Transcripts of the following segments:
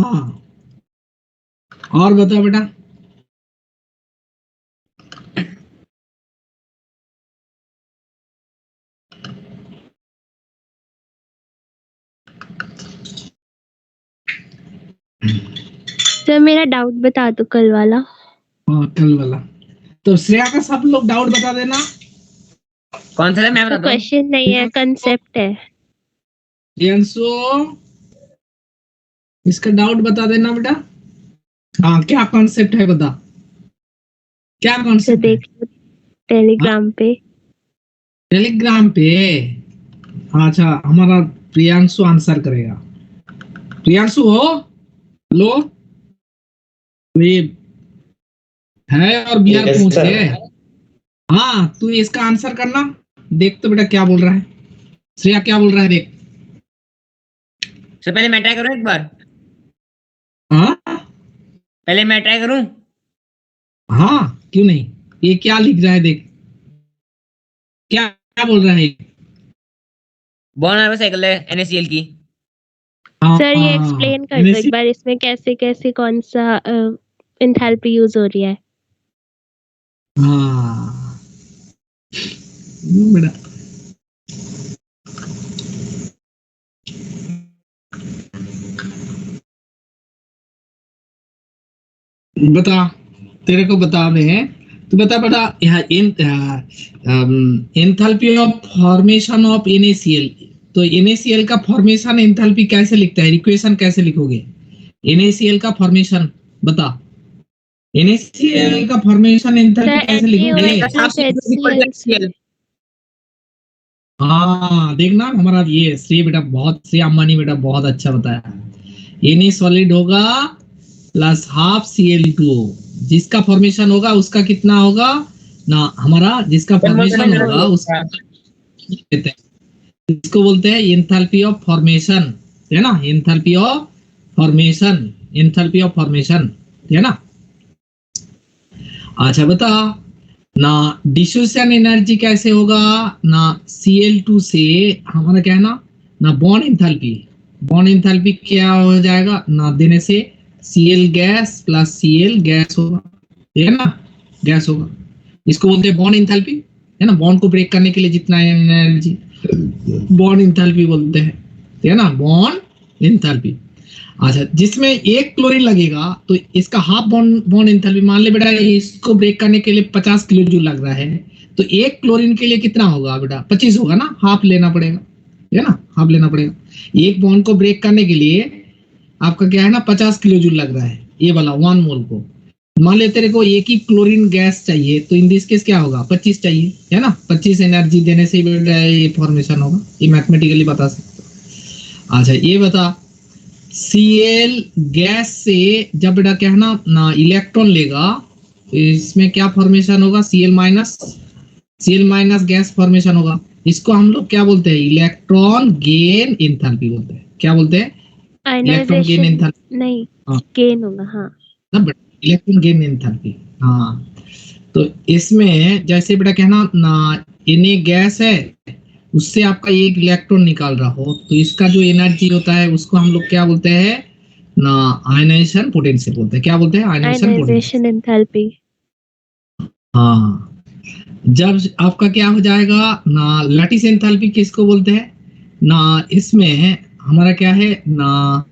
हाँ, और बताओ बेटा। सर मेरा डाउट बता दो कल वाला। हाँ, कल वाला। तो श्रेया का सब लोग डाउट बता देना। कौन सा है मैं बता दूं? क्वेश्चन नहीं है, कंसेप्ट है। प्रियांशु, इसका डाउट बता देना बेटा। हाँ, क्या कॉन्सेप्ट है बता, क्या तो कॉन्सेप्ट है? देख लो टेलीग्राम पे। टेलीग्राम पे? अच्छा, हमारा प्रियांशु आंसर करेगा। प्रियांशु हो? लो, ये है और बिहार Yes, पहुंच sir. गए। हाँ, तू इसका आंसर करना। देख तो बेटा क्या बोल रहा है, श्रेया क्या बोल रहा है देख। सर पहले मैं ट्राई करूं एक बार? हाँ पहले मैं ट्राई करूं? हाँ, क्यों नहीं। ये क्या लिख रहा है देख, क्या क्या बोल रहा है। बॉन्ड साइकिल है NaCl की। सर ये एक्सप्लेन कर दो एक बार, इसमें कैसे कैसे कौन सा एंथैल्पी यूज हो रही है। हाँ बेटा, बता, तेरे को बता दें तो बता बेटा। यहाँ enthalpy of formation of NaCl। तो NaCl का फॉर्मेशन एंथैल्पी कैसे लिखता है, इक्वेशन कैसे लिखोगे? NaCl का फॉर्मेशन बता, NaCl का फॉर्मेशन एंथैल्पी कैसे लिखोगे? हाँ, देखना हमारा ये श्री बेटा, बहुत श्री अम्बानी बेटा बहुत अच्छा बताया। Na सॉलिड होगा प्लस हाफ Cl2, जिसका फॉर्मेशन होगा उसका कितना होगा ना, हमारा जिसका फॉर्मेशन होगा उसका इसको बोलते हैं एंथैल्पी ऑफ फॉर्मेशन, है ना। Enthalpy of formation, enthalpy of formation, है ना। अच्छा बता ना, डिफ्यूजन एनर्जी कैसे होगा ना, Cl2 से हमारा क्या है ना बॉन्ड एंथैल्पी। बॉन्ड एंथैल्पी क्या हो जाएगा ना, देने से Cl gas plus Cl gas होगा, है ना, गैस होगा। इसको बोलते हैं बॉन्ड एंथैल्पी, है ना। बॉन्ड को ब्रेक करने के लिए जितना एनर्जी, बॉन्ड एंथैल्पी बोलते हैं, है ना, बॉन्ड एंथैल्पी। अच्छा, जिसमें एक क्लोरीन लगेगा तो इसका हाफ बॉन्ड एंथैल्पी, मान ले बेटा इसको ब्रेक करने के लिए 50 किलो जूल लग रहा है, तो एक क्लोरीन के लिए कितना होगा बेटा, 25 होगा ना, हाफ लेना पड़ेगा, है ना, हाफ लेना पड़ेगा। एक बॉन्ड को ब्रेक करने के लिए आपका क्या है ना 50 किलो जूल लग रहा है, ये वाला 1 मोल को। मान ले तेरे को एक ही क्लोरीन गैस चाहिए, तो इन दिस केस क्या होगा, 25 चाहिए, है ना। 25 एनर्जी देने से बेटा ये फॉर्मेशन होगा, ये मैथमेटिकली बता सकते। अच्छा ये बता, Cl गैस से जब बेटा क्या है ना इलेक्ट्रॉन लेगा, तो इसमें क्या फॉर्मेशन होगा, Cl माइनस गैस फॉर्मेशन होगा। इसको हम लोग क्या बोलते हैं, इलेक्ट्रॉन गेन एंथैल्पी बोलते हैं। क्या बोलते हैं, इलेक्ट्रॉन गेन एंथैल्पी नहीं, गेन होगा। हाँ ना, इलेक्ट्रॉन गेन एंथैल्पी। हाँ, तो इसमें जैसे बेटा कहना ना Na गैस है, उससे आपका एक इलेक्ट्रॉन निकाल रहा हो, तो इसका जो एनर्जी होता है उसको हम लोग क्या बोलते हैं ना, आयनाइजेशन पोटेंशियल बोलते हैं। क्या बोलते हैं, आयनाइजेशन एंथैल्पी। हाँ, जब आपका क्या हो जाएगा ना, लैटिस एंथैल्पी किसको बोलते हैं ना, इसमें हमारा क्या है ना,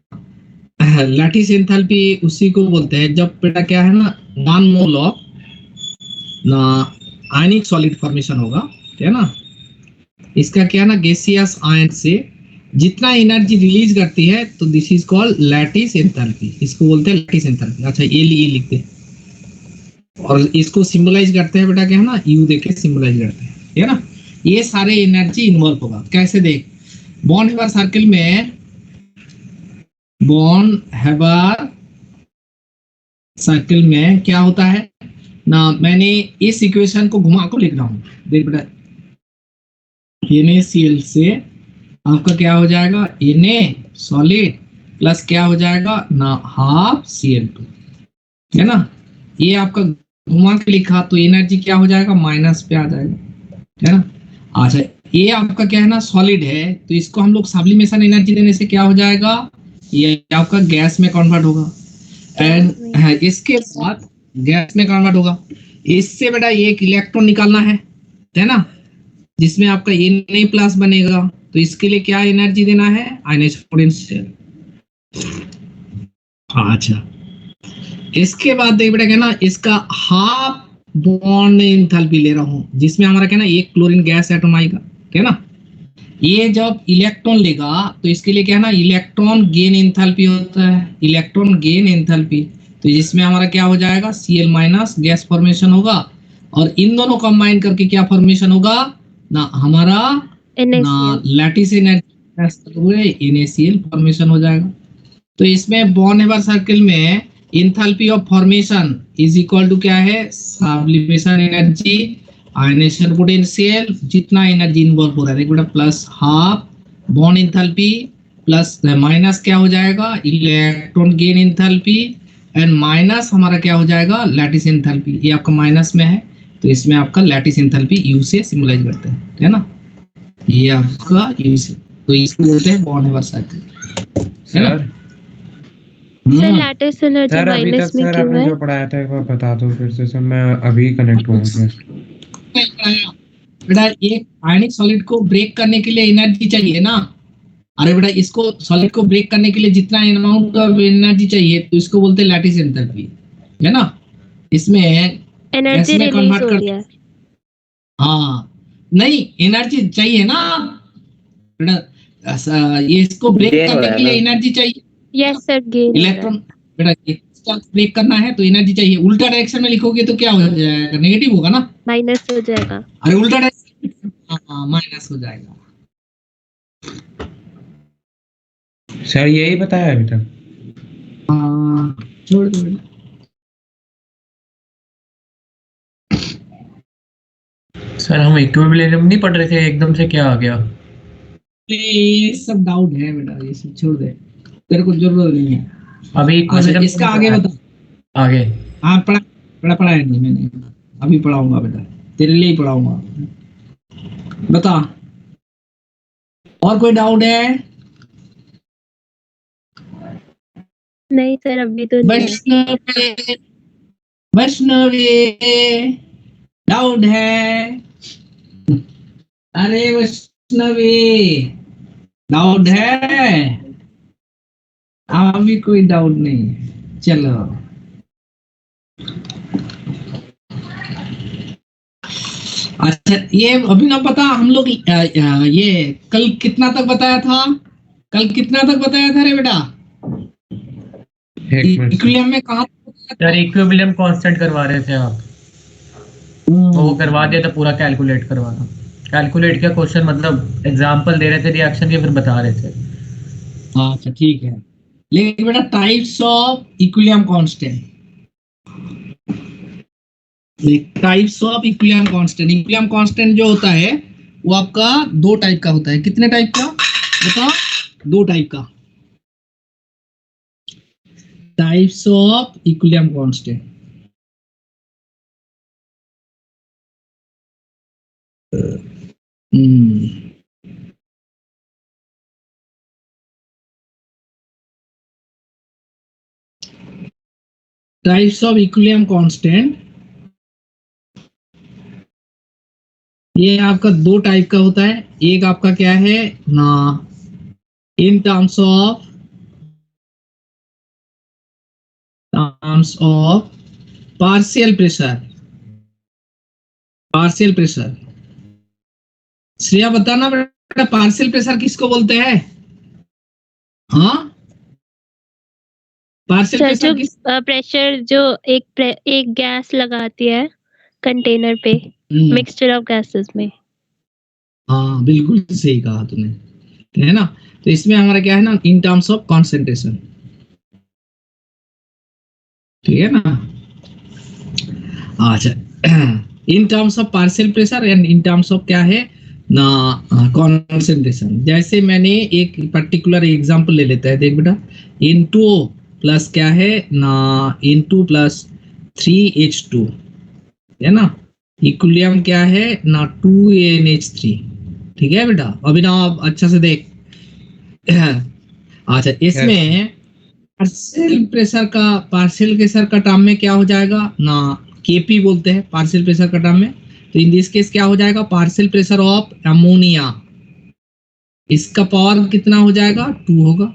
लैटिस एंथैल्पी उसी को बोलते हैं जब बेटा क्या है ना 1 मोल ऑफ ना आयनिक सॉलिड फॉर्मेशन होगा, है ना। इसका क्या है ना, गैसियस आयन से जितना एनर्जी रिलीज करती है, तो this is called lattice enthalpy, इसको बोलते हैं लैटिस एंथैल्पी। अच्छा ये लिखते हैं, और इसको सिंबलाइज करते हैं बेटा क्या है ना, यू देके सिंबलाइज करते हैं, है ना। ये सारे एनर्जी इन्वॉल्व होगा, कैसे देख, बॉन्ड हेबर सर्किल में, बॉन्ड हेबर सर्किल में क्या होता है ना, मैंने इस इक्वेशन को घुमा को लिख रहा हूँ, देख बेटा NaCl से आपका क्या हो जाएगा, Na सॉलिड प्लस क्या हो जाएगा ना हाफ Cl2, है ना। ये आपका घुमा के लिखा तो एनर्जी क्या हो जाएगा, माइनस पे आ जाएगा, है ना। अच्छा ये आपका क्या है ना सॉलिड है, तो इसको हम लोग सब्लिमेशन एनर्जी देने से क्या हो जाएगा ये आपका गैस में कन्वर्ट होगा एंड इसके बाद गैस में कन्वर्ट होगा। इससे बेटा एक इलेक्ट्रॉन निकालना है ना, जिसमें आपका Na+ बनेगा। तो इसके लिए क्या एनर्जी देना है, आयनाइजेशन पोटेंशियल। अच्छा, इसके बाद देख बेटा क्या ना, इसका हाफ बॉन्ड एंथैल्पी ले रहा हूं, जिसमें हमारा क्या ना एक क्लोरीन गैस एटम आएगा, क्या ना। ये जब इलेक्ट्रॉन लेगा तो इसके लिए क्या है ना, इलेक्ट्रॉन गेन एंथैल्पी होता है, इलेक्ट्रॉन गेन एंथैल्पी। तो जिसमें हमारा क्या हो जाएगा, Cl- गैस फॉर्मेशन होगा। और इन दोनों कंबाइन करके क्या फॉर्मेशन होगा ना, हमारा ना लैटिस एनर्जी हुए NaCl फॉर्मेशन हो जाएगा। तो इसमें बॉन नेबर सर्किल में enthalpy of formation is equal to क्या है, सब्लिमेशन एनर्जी, आयनाइजेशन पोटेंशियल, जितना एनर्जी इन्वॉल्व हो रहा है, बेटा plus half bond enthalpy plus minus क्या हो जाएगा, electron gain enthalpy and minus हमारा क्या हो जाएगा, लैटिस एंथैल्पी। ये आपका माइनस में है, तो इसमें आपका लैटिस एंथैल्पी यू से सिंबलाइज करते हैं, है ना। ये आपका यू से, तो इसको बोलते हैं बॉन्ड नेबर सर्किल, है ना। सर लैटिस एनर्जी सर अभी माइनस तक में सर क्यों आपने है? जो पढ़ाया था एक बार बता दो फिर से सर, मैं अभी कनेक्ट हूँ उसमें। बेटा एक आयनिक सॉलिड को ब्रेक करने के लिए एनर्जी चाहिए ना। अरे बेटा इसको सॉलिड को ब्रेक करने के लिए जितना अमाउंट ऑफ एनर्जी चाहिए, तो इसको बोलते हैं लैटिस एंथैल्पी, है ना। इसमें एनर्जी इसमें रिलीज कन्वर्ट हो कर, रही है। हाँ नहीं एनर्जी चाहिए ना बेटा, ये इसको ब्रेक Gain हो करने रहा के है लिए ना। एनर्जी चाहिए। यस सर, गेन इलेक्ट्रॉन बेटा इसका ब्रेक करना है तो एनर्जी चाहिए। उल्टा डायरेक्शन में लिखोगे तो क्या हो जाएगा, नेगेटिव होगा ना। माइनस हो जाएगा। अरे उल्टा डायरेक्शन, हाँ माइनस हो जाएगा। सर यही बताया अभी तक। हाँ छोड़ दो बेटा। सर हम इक्विलिब्रियम नहीं पढ़ रहे थे, एकदम से क्या आ गया? ये सब डाउट है बेटा, ये सब छोड़ दे, तेरे को जरूरत नहीं है। अभी अच्छा इक्विलिब्रियम इसका आगे बता। आगे हाँ पढ़ाया नहीं मैंने, अभी पढ़ाऊंगा बेटा, तेरे लिए ही पढ़ाऊंगा। बता, और कोई डाउट है? नहीं सर, अभी तो नहीं है। वैष्णवी डाउट है? अरे वैष्णवी डाउट है? अभी कोई डाउट नहीं है, चलो। अच्छा ये अभी ना पता हम लोग ये कल कितना तक बताया था, कल कितना तक बताया था रे बेटा, एक मिनट इक्विलिब्रियम में कहाँ सर इक्विलिब्रियम कांस्टेंट करवा रहे थे आप, वो करवा दिया था, पूरा कैलकुलेट करवाना। कैलकुलेट क्या क्वेश्चन, मतलब एग्जांपल दे रहे थे रिएक्शन के, फिर बता रहे थे। अच्छा ठीक है, लेकिन बेटा types of equilibrium constant, types of equilibrium constant, equilibrium constant जो होता है वो आपका दो टाइप का होता है। कितने टाइप का बताओ? दो टाइप का, types of equilibrium constant. Types of equilibrium constant, ये आपका दो टाइप का होता है। एक आपका क्या है ना, इन terms of partial pressure, partial pressure. Shreya बताना बेटा, पार्शियल प्रेशर किसको बोलते हैं? हाँ पार्शियल सर प्रेशर जो किस, प्रेशर जो एक गैस लगाती है कंटेनर पे, मिक्सचर ऑफ गैसेस में। हाँ बिल्कुल सही कहा तूने, है ना। तो इसमें हमारा क्या है ना, इन टर्म्स ऑफ कॉन्सेंट्रेशन, ठीक है ना। अच्छा इन terms of partial pressure and in terms of क्या है ना, कॉन्सेंट्रेशन। जैसे मैंने एक पर्टिकुलर एग्जांपल ले लेता है, देख बेटा, N2O प्लस क्या है ना, N2 प्लस 3H2, है ना। इक्विलिब्रियम क्या है ना, 2NH3, ठीक है बेटा। अभी ना आप अच्छा से देख, अच्छा, इसमें पार्शियल प्रेशर का टर्म में क्या हो जाएगा ना, केपी बोलते हैं पार्शियल प्रेशर का टर्म में। तो इन दिस केस क्या हो जाएगा, पार्शियल प्रेशर ऑफ अमोनिया, इसका पावर कितना हो जाएगा, 2 होगा।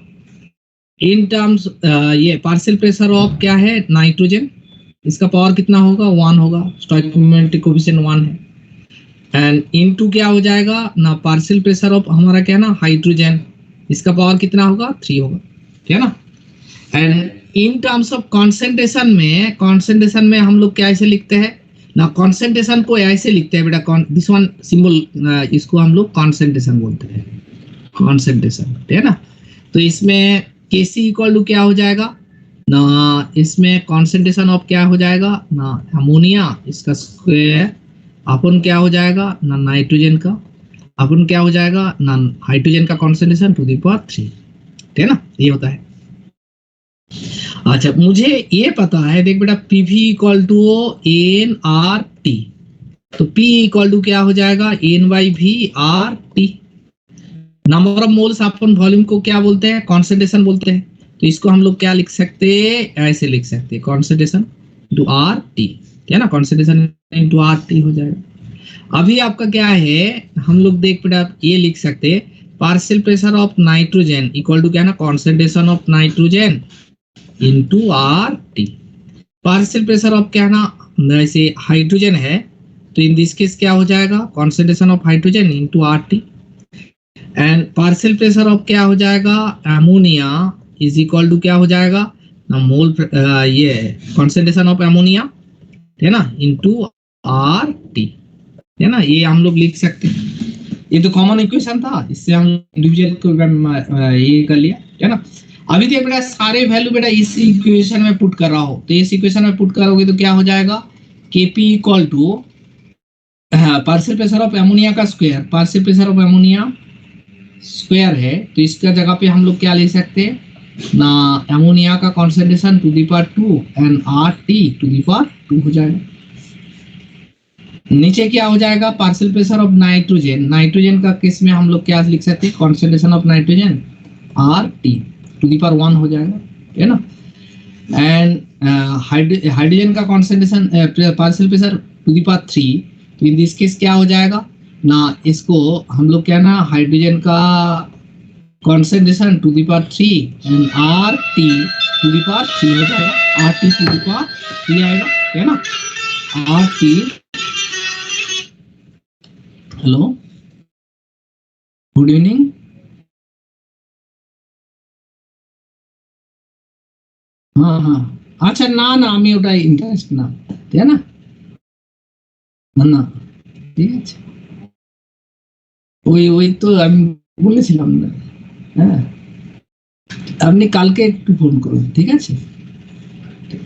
इन टर्म्स ये पार्शियल प्रेशर ऑफ क्या है, नाइट्रोजन, इसका पावर कितना होगा, 1 होगा, स्टोइकोमेट्रिक कोएफिशिएंट 1 है। एंड इनटू क्या हो जाएगा ना, पार्शियल प्रेशर ऑफ हमारा क्या ना, हाइड्रोजन, इसका पावर कितना होगा, 3 होगा, ठीक है ना। And in terms of concentration में हम लोग क्या ऐसे लिखते हैं ना, कॉन्सेंट्रेशन को ऐसे लिखते हैं बेटा, दिस वन सिंबल, इसको हम लोग कॉन्सेंट्रेशन बोलते हैं, कॉन्सेंट्रेशन, ठीक है ना। तो इसमें Kc इक्वल टू क्या हो जाएगा ना, इसमें कॉन्सेंट्रेशन ऑफ क्या हो जाएगा ना, अमोनिया, इसका स्क्वायर अपन क्या हो जाएगा ना, नाइट्रोजन का अपन क्या हो जाएगा ना, हाइड्रोजन का कॉन्सेंट्रेशन टू द पावर 3, ठीक है ना, ये होता है। अच्छा, मुझे ये पता है, देख बेटा, PV इक्वल टू NRT, तो P इक्वल टू क्या हो जाएगा, N/V/RT। Number of moles upon volume को क्या बोलते हैं, कॉन्सेंट्रेशन बोलते हैं। तो इसको हम लोग क्या लिख सकते हैं, ऐसे लिख सकते हैं, कॉन्सेंट्रेशन टू RT, क्या ना, कॉन्सेंट्रेशन इनटू RT हो जाएगा। अभी आपका क्या है, हम लोग देख बेटा ये लिख सकते हैं, partial pressure of nitrogen equal to क्या ना, concentration of nitrogen into RT। Partial pressure of क्या ना, जैसे हाइड्रोजन है, तो इन दिस केस क्या हो जाएगा, concentration of hydrogen into RT। And partial pressure of क्या हो जाएगा, अमोनिया इज इक्वल टू क्या हो जाएगा ना, मोल ये कॉन्सेंट्रेशन ऑफ अमोनिया, है ना, इनटू RT, है ना, ये हम लोग लिख सकते हैं। ये तो कॉमन इक्वेशन था, इससे हम इंडिविजुअल को ये कर लिया, है ना। अभी देख बेटा, सारे वैल्यू बेटा इस इक्वेशन में पुट कर रहा हो, तो इस इक्वेशन में पुट करोगे तो क्या हो जाएगा, Kp equal to partial pressure of ammonia का square, partial pressure of ammonia square है, तो इसका जगह पे हम लोग क्या ले सकते हैं ना, अमोनिया का concentration to the power 2 and RT to the power 2 हो जाएगा। नीचे क्या हो जाएगा, partial pressure of nitrogen, nitrogen का केस में हम लोग क्या लिख सकते हैं, concentration of nitrogen RT to the power 1 हो जाएगा, है ना। एंड हाइड्रोजन का concentration partial pressure to the power 3, तो इन दिस केस क्या हो जाएगा ना, इसको हम लोग क्या ना, हाइड्रोजन का concentration to the power 3 and RT to the power 3 हो जाएगा, RT टू द पावर 3 आएगा, है ना। RT, hello, good evening. हाँ हाँ, আচ্ছা, না না আমি ওটা ইন্টারেস্ট না, ঠিক না, না ঠিক আছে, ওই তো আমি বলেছিলাম না, হ্যাঁ, আপনি কালকে একটু ফোন করুন, ঠিক আছে,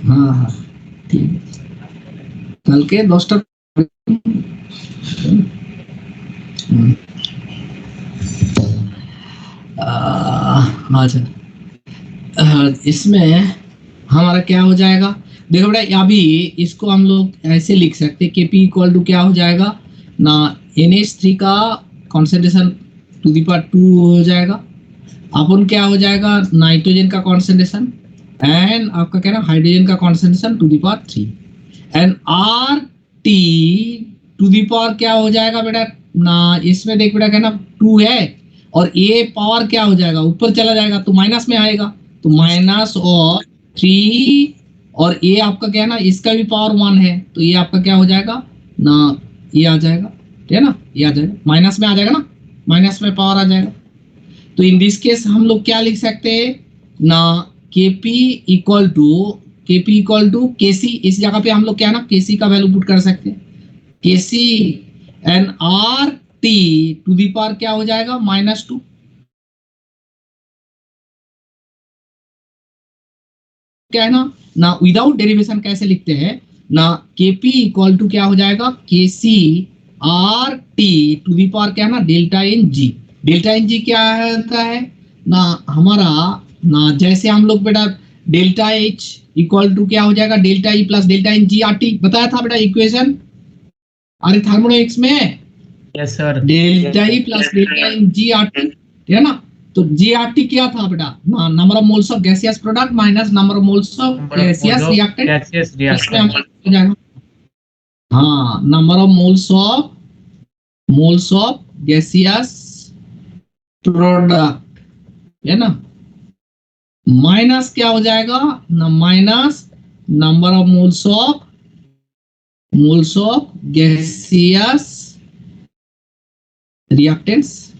হ্যাঁ হ্যাঁ ঠিক আছে, কালকে 10টা। अच्छा, इसमें हमारा क्या हो जाएगा, देखो बेटा, अभी इसको हम लोग ऐसे लिख सकते हैं, Kp इक्वल टू क्या हो जाएगा ना, NH3 का कॉन्सेंट्रेशन टू द पावर 2 हो जाएगा, अपन क्या हो जाएगा, नाइट्रोजन का कॉन्सेंट्रेशन एंड आपका क्या ना, हाइड्रोजन का concentration to the power 3 and RT to the power क्या हो जाएगा बेटा ना, इसमें देख बेटा क्या ना, 2 है और ये पावर क्या हो जाएगा, ऊपर चला जाएगा तो माइनस में आएगा, तो माइनस और 3, और ये आपका क्या है ना, इसका भी पावर 1 है, तो ये आपका क्या हो जाएगा ना, ये आ जाएगा, ठीक है ना, ये आ जाएगा, माइनस में आ जाएगा ना, माइनस में पावर आ जाएगा। तो इन दिस केस हम लोग क्या लिख सकते हैं ना, Kp इक्वल टू Kc, इस जगह पे हम लोग क्या है ना, Kc का वैल्यू पुट कर सकते हैं, Kc and RT to the power क्या हो जाएगा, -2, क्या है ना विदाउट डेरिवेशन कैसे लिखते हैं ना, Kp इक्वल टू क्या हो जाएगा, Kc RT to the power क्या है ना, डेल्टा NG। डेल्टा NG क्या होता है ना, हमारा ना, जैसे हम लोग बेटा डेल्टा H इक्वल टू क्या हो जाएगा, delta E plus delta NG RT, बताया था बेटा इक्वेशन, अरे थर्मोडायनेमिक्स में, yes sir, delta E plus delta NG RT, है ना। तो जीआरटी क्या था बेटा? Number of moles of gaseous product minus number of moles of gaseous reactant. Gaseous इसमें रिएक्टेंट। हमारा हो जाएगा, हाँ, number of moles of gaseous product, है ना, माइनस क्या हो जाएगा ना, minus number of moles of gaseous reactants,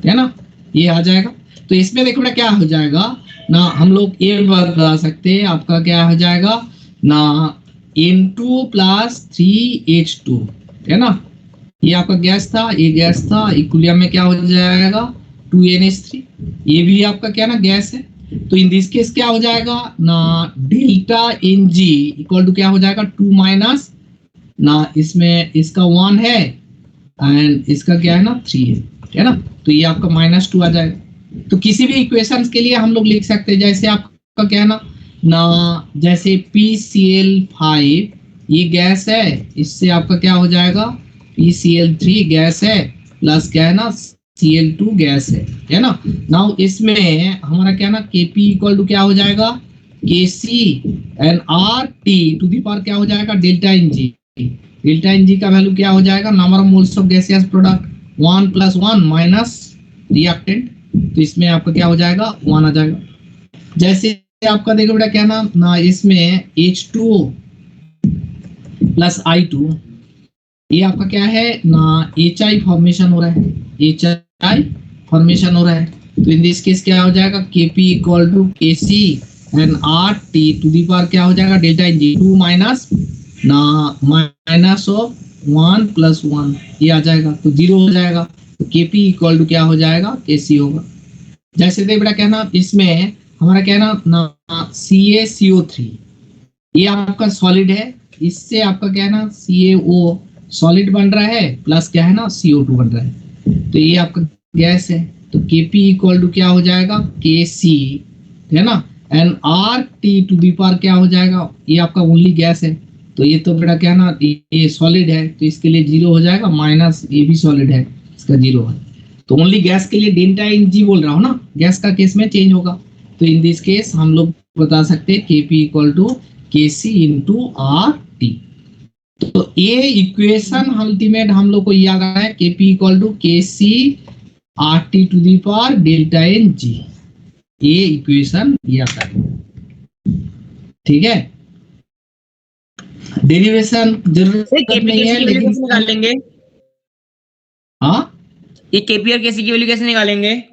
है ना, ये आ जाएगा। तो इसमें देखो बेटा क्या हो जाएगा ना, हम लोग ये बता सकते हैं, आपका क्या हो जाएगा ना, N2 प्लस 3H2, है ना, ये आपका गैस था, ये गैस था, इक्विलिब्रियम में क्या हो जाएगा 2NH3, ये भी आपका क्या ना गैस है। तो इन दिस केस क्या हो जाएगा ना, डेल्टा Ng इक्वल टू क्या हो जाएगा 2 माइनस ना, इसमें इसका 1 है एंड इसका क्या है ना 3 है ना, तो ये आपका -2 आ जाएगा। तो किसी भी इक्वेशंस के लिए हम लोग लिख सकते हैं, जैसे आपका क्या है ना जैसे PCl5 ये गैस है, इससे आपका क्या हो जाएगा PCl3 गैस है प्लस क्या है ना Cl2 गैस है ना। नाउ इसमें हमारा क्या ना Kp इक्वल टू क्या हो जाएगा Kc and RT to the power क्या हो जाएगा डेल्टा Ng। डेल्टा Ng का वैल्यू क्या हो जाएगा, number of moles of gaseous product 1 + 1 minus reactant, तो इसमें आपका क्या हो जाएगा 1 आ जाएगा। जैसे आपका देखो बेटा क्या ना इसमें H2O प्लस I2, ये आपका क्या है ना HI फॉर्मेशन हो रहा है, HI फॉर्मेशन हो रहा है। तो इन दिस केस क्या हो जाएगा Kp equal to Kc and RT to the power क्या हो जाएगा डेल्टा Ng 2 माइनस ना माइनस ऑफ 1 + 1, ये आ जाएगा तो 0 हो जाएगा। तो Kp इक्वल टू क्या हो जाएगा Kc होगा। जैसे देख बेटा क्या ना इसमें हमारा क्या ना CaCO3 ये आपका सॉलिड है, इससे आपका क्या है ना CaO सॉलिड बन रहा है प्लस क्या है ना CO2 बन रहा है, तो ये आपका गैस है। तो Kp इक्वल टू क्या हो जाएगा Kc, है ना, and RT to the power क्या हो जाएगा, ये आपका ओनली गैस है, तो ये तो बेटा क्या ना ये सॉलिड है, तो इसके लिए 0 हो जाएगा, माइनस ये भी सॉलिड है, इसका 0 है। तो ओनली गैस के लिए डेल्टा Ng बोल रहा हूँ ना, गैस का केस में चेंज होगा। तो इन दिस केस हम लोग बता सकते हैं Kp equal to Kc into RT। तो ये इक्वेशन अल्टीमेट हम लोग को याद आ है Kp equal to Kc RT to the power delta Ng, ये इक्वेशन याद आ है, ठीक है। डेरिवेशन जरूरत नहीं है लेकिन निकाल लेंगे। हाँ, ये Kp और Kc की वैल्यू कैसे निकालेंगे?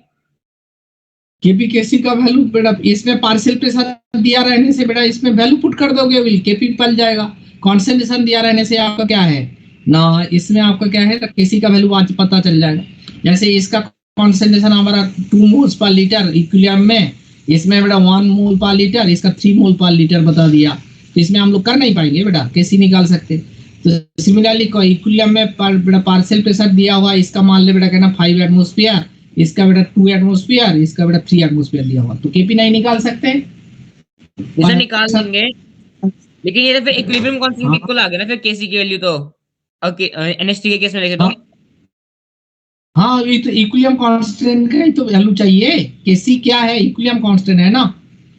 Kp Kc का वैल्यू बेटा इसमें पार्शियल प्रेशर दिया रहने से बेटा इसमें वैल्यू पुट कर दोगे, विल Kp पल जाएगा। कॉन्सेंट्रेशन दिया रहने से आपका क्या है ना, इसमें आपका क्या है Kc का वैल्यू आज पता चल जाएगा। जैसे इसका कॉन्सेंट्रेशन हमारा 2 मोल्स पर लीटर इक्विलिब्रियम में, इसमें बेटा 1 मोल पर लीटर, इसका 3 मोल पर लीटर बता दिया, तो इसमें हम लोग कर नहीं पाएंगे बेटा, Kc निकाल सकते। तो सिमिलरली इक्विलिब्रियम में बेटा पार्शियल प्रेशर दिया हुआ, इसका मान ले बेटा कहना 5 एटमॉस्फेयर, इसका बेटा 2 एटमॉस्फेयर, इसका बेटा 3 एटमॉस्फेयर दिया हुआ, तो Kp नहीं निकाल सकते। इसे निकाल देंगे, लेकिन ये तो फिर इक्विलिब्रियम कांस्टेंट इक्वल आ गया ना फिर Kc की वैल्यू तो, ओके NH3 के केस में देखें तो हाँ, ये तो इक्विलिब्रियम कांस्टेंट का ही तो वैल्यू चाहिए। Kc क्या है, इक्विलिब्रियम कांस्टेंट है ना,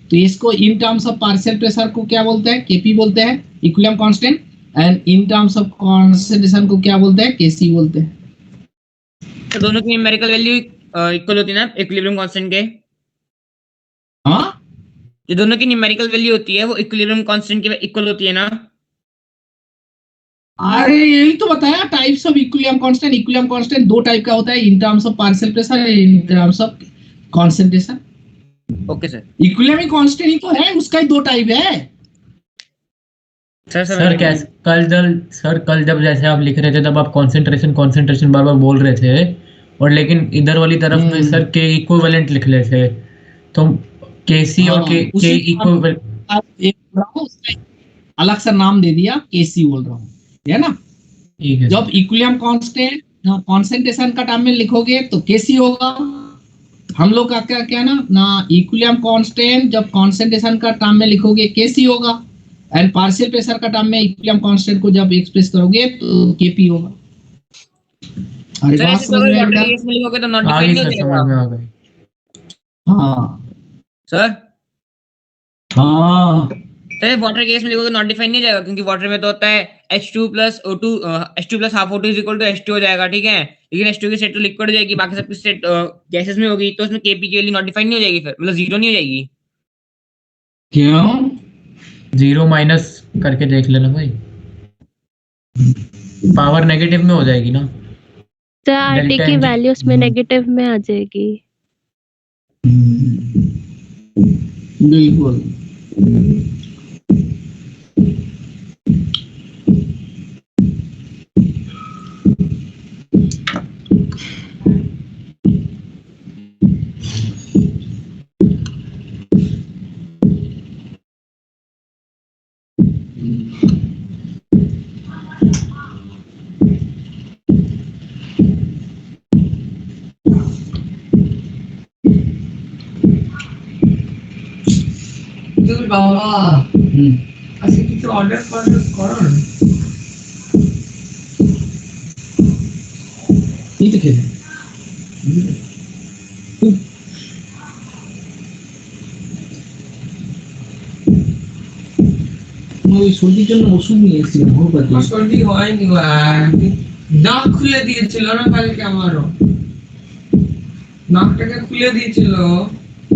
तो इसको इन टर्म्स ऑफ पार्शियल प्रेशर को क्या बोलते हैं Kp बोलते हैं equilibrium constant, and in terms of concentration को क्या बोलते हैं Kc बोलते हैं। तो दोनों की न्यूमेरिकल वैल्यू इक्वल होती है ना इक्विलिब्रियम कांस्टेंट के? हाँ, जो दोनों की न्यूमेरिकल वैल्यू होती है वो इक्विलिब्रियम कांस्टेंट के इक्वल होती है ना? अरे यही तो बताया types of equilibrium constant. Equilibrium constant 2 type का होता है, in terms of partial pressure, in terms of concentration. Okay sir. Equilibrium constant ही तो है, उसका ही 2 टाइप है। सर कैसे कल जब जैसे आप लिख रहे थे तब आप कंसंट्रेशन बार बार बोल रहे थे, और लेकिन इधर वाली तरफ में सर के इक्विवेलेंट लिख रहे थे, तो Kc और के इक्विवेलेंट अलग सा नाम दे दिया, Kc बोल रहा हूँ, है ना। जब इक्विलिब्रियम कांस्टेंट कॉन्सेंट्रेशन का टर्म में लिखोगे तो Kc होगा। हम लोग का क्या ना इक्विलिब्रियम कांस्टेंट जब कॉन्सेंट्रेशन का टर्म में लिखोगे Kc होगा, एंड पार्शियल प्रेशर का टर्म में इक्विलिब्रियम कांस्टेंट को जब एक्सप्रेस करोगे तो Kp होगा। अरे सर बात ऐसे तो समझ अगर में आई वाटर बेटा? के केस में लिखोगे तो नॉट आ डिफाइंड गई नहीं हो सर, समझ में जाएगा आ गई। हाँ सर। हाँ सर वाटर केस में लिखोगे नॉट डिफाइंड नहीं हो जाएगा, क्योंकि वाटर में तो होता है H2 plus O2, H2 plus half O2 is equal to H2 हो जाएगा, ठीक है। लेकिन H2 की स्टेट तो लिक्विड हो जाएगी, बाकी सबकी स्टेट गैसेस में होगी, तो उसमें Kp की वैल्यू नॉट डिफाइंड नहीं हो जाएगी, फिर मतलब जीरो नहीं हो जाएगी। क्यों? 0 माइनस करके देख लेना भाई, पावर नेगेटिव में हो जाएगी ना। सर आरटी डेल्टा की एन जी। वैल्यू उसमें नेगेटिव में आ जाएगी। बिल्कुल। বাবা আজকে কিছু অর্ডার করো না এই তো খেলে ওই সর্দির জন্য ওষুধ নিয়ে এসেছিলাম হোমিওপ্যাথি। সর্দি হয়নি, নাক খুলে দিয়েছিল না কালকে, আমারও নাকটাকে খুলে দিয়েছিল,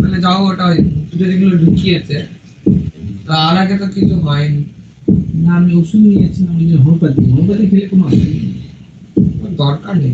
মানে যাও ওটা যেগুলো ঢুকিয়েছে, তার আগে তো কিছু হয়নি। না আমি ওষুধ নিয়েছিলাম ওই যে হোমিওপ্যাথি, হোমিওপ্যাথি খেলে কোনো অসুবিধা নেই, কোনো দরকার নেই।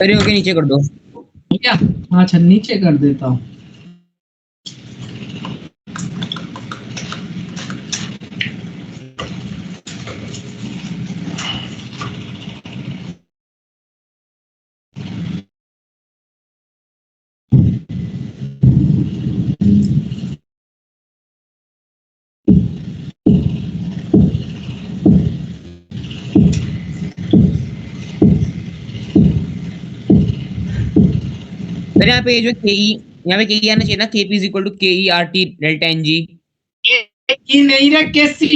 सर ये ओके नीचे कर दो। क्या? अच्छा नीचे कर देता हूँ। सर यहाँ पे जो के ई, यहाँ पे के ई आना चाहिए ना, के P is equal to K E R T delta N G. के नहीं रे, केसी।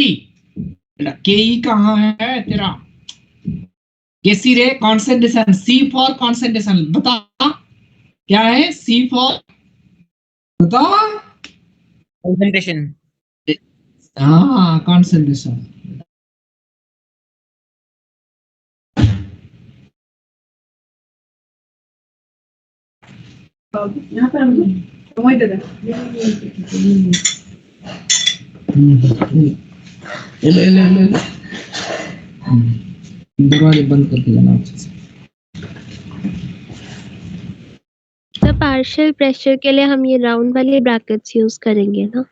के ई कहाँ है तेरा? केसी रे, कॉन्सेंट्रेशन, सी फॉर कॉन्सेंट्रेशन। बता क्या है सी फॉर, बता। कंसंट्रेशन। हाँ, कॉन्सेंट्रेशन। यहाँ पर समय दे दे। ले ले ले ले। दरवाजे बंद करके जाना अच्छे से। तो पार्शियल प्रेशर के लिए हम ये राउंड वाले ब्रैकेट्स यूज करेंगे ना?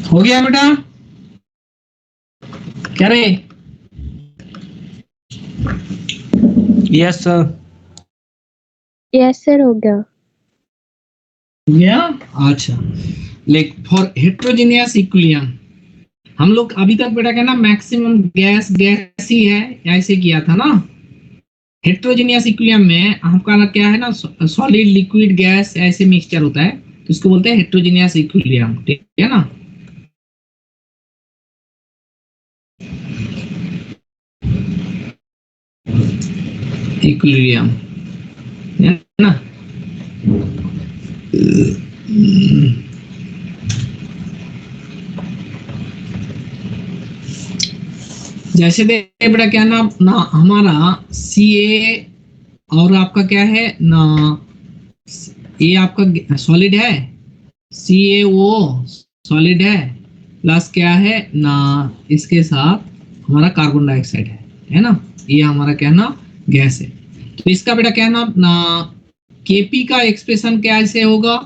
हो गया बेटा? क्या रे? Yes sir. यस सर, हो गया। हो गया? अच्छा, लाइक फॉर हेट्रोजीनियस इक्विलिब्रियम हम लोग अभी तक बेटा क्या ना मैक्सिमम गैस गैस ही है, ऐसे किया था ना। हेट्रोजीनियस इक्विलिब्रियम में आपका क्या है ना, सॉलिड लिक्विड गैस ऐसे मिक्सचर होता है, तो इसको बोलते हैं हेट्रोजीनियस इक्विलिब्रियम, ठीक है ना। इक्विलिब्रियम है ना। जैसे देखिए बेटा क्या ना हमारा Ca और आपका क्या है ना, ये आपका सॉलिड है, CaO सॉलिड है, प्लस क्या है ना इसके साथ हमारा कार्बन डाइऑक्साइड है ना, ये हमारा क्या ना गैस है। तो इसका बेटा क्या ना Kp का एक्सप्रेशन कैसे होगा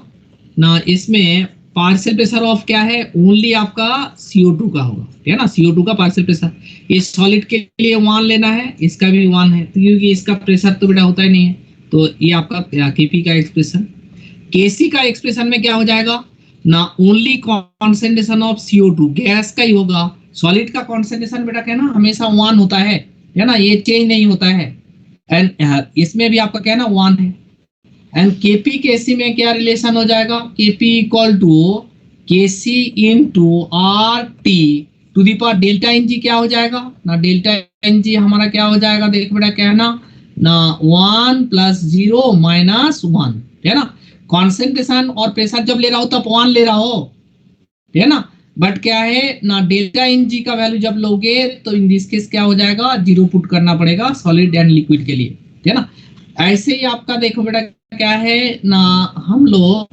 ना, इसमें पार्शियल प्रेशर ऑफ क्या है, ओनली आपका CO2 का होगा, ठीक है ना, CO2 का पार्शियल प्रेशर। ये सॉलिड के लिए 1 लेना है, इसका भी 1 है, तो क्योंकि इसका प्रेशर तो बेटा होता ही नहीं है, तो ये आपका Kp का एक्सप्रेशन। Kc का एक्सप्रेशन में क्या हो जाएगा ना, only concentration of CO2 gas का ही होगा, सॉलिड का कॉन्सेंट्रेशन बेटा क्या ना हमेशा 1 होता है ना, ये चेंज नहीं होता है। एंड इसमें भी आपका क्या ना 1 है। एंड Kp Kc में क्या रिलेशन हो जाएगा, Kp equal to Kc into R T to the power delta N G क्या हो जाएगा ना, डेल्टा एन जी हमारा क्या हो जाएगा, देख बेटा क्या है ना 1 + 0 - 1, है ना। कॉन्सेंट्रेशन और प्रेशर जब ले रहा हो तब 1 ले रहा हो, है ना, बट क्या है ना डेल्टा एन जी का वैल्यू जब लोगे तो इन दिस केस क्या हो जाएगा, 0 पुट करना पड़ेगा सॉलिड एंड लिक्विड के लिए, है ना। ऐसे ही आपका देखो बेटा क्या है ना, हम लोग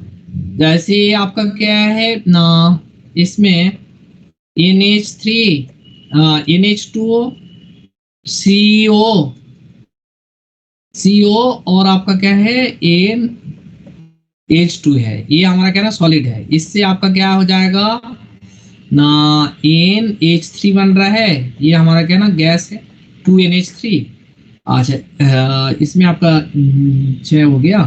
जैसे आपका क्या है ना, इसमें NH3 NH2 CO और आपका क्या है NH2 है, ये हमारा क्या ना सॉलिड है। इससे आपका क्या हो जाएगा ना NH3 बन रहा है, ये हमारा क्या ना गैस है 2NH3। अच्छा इसमें आपका 6 हो गया,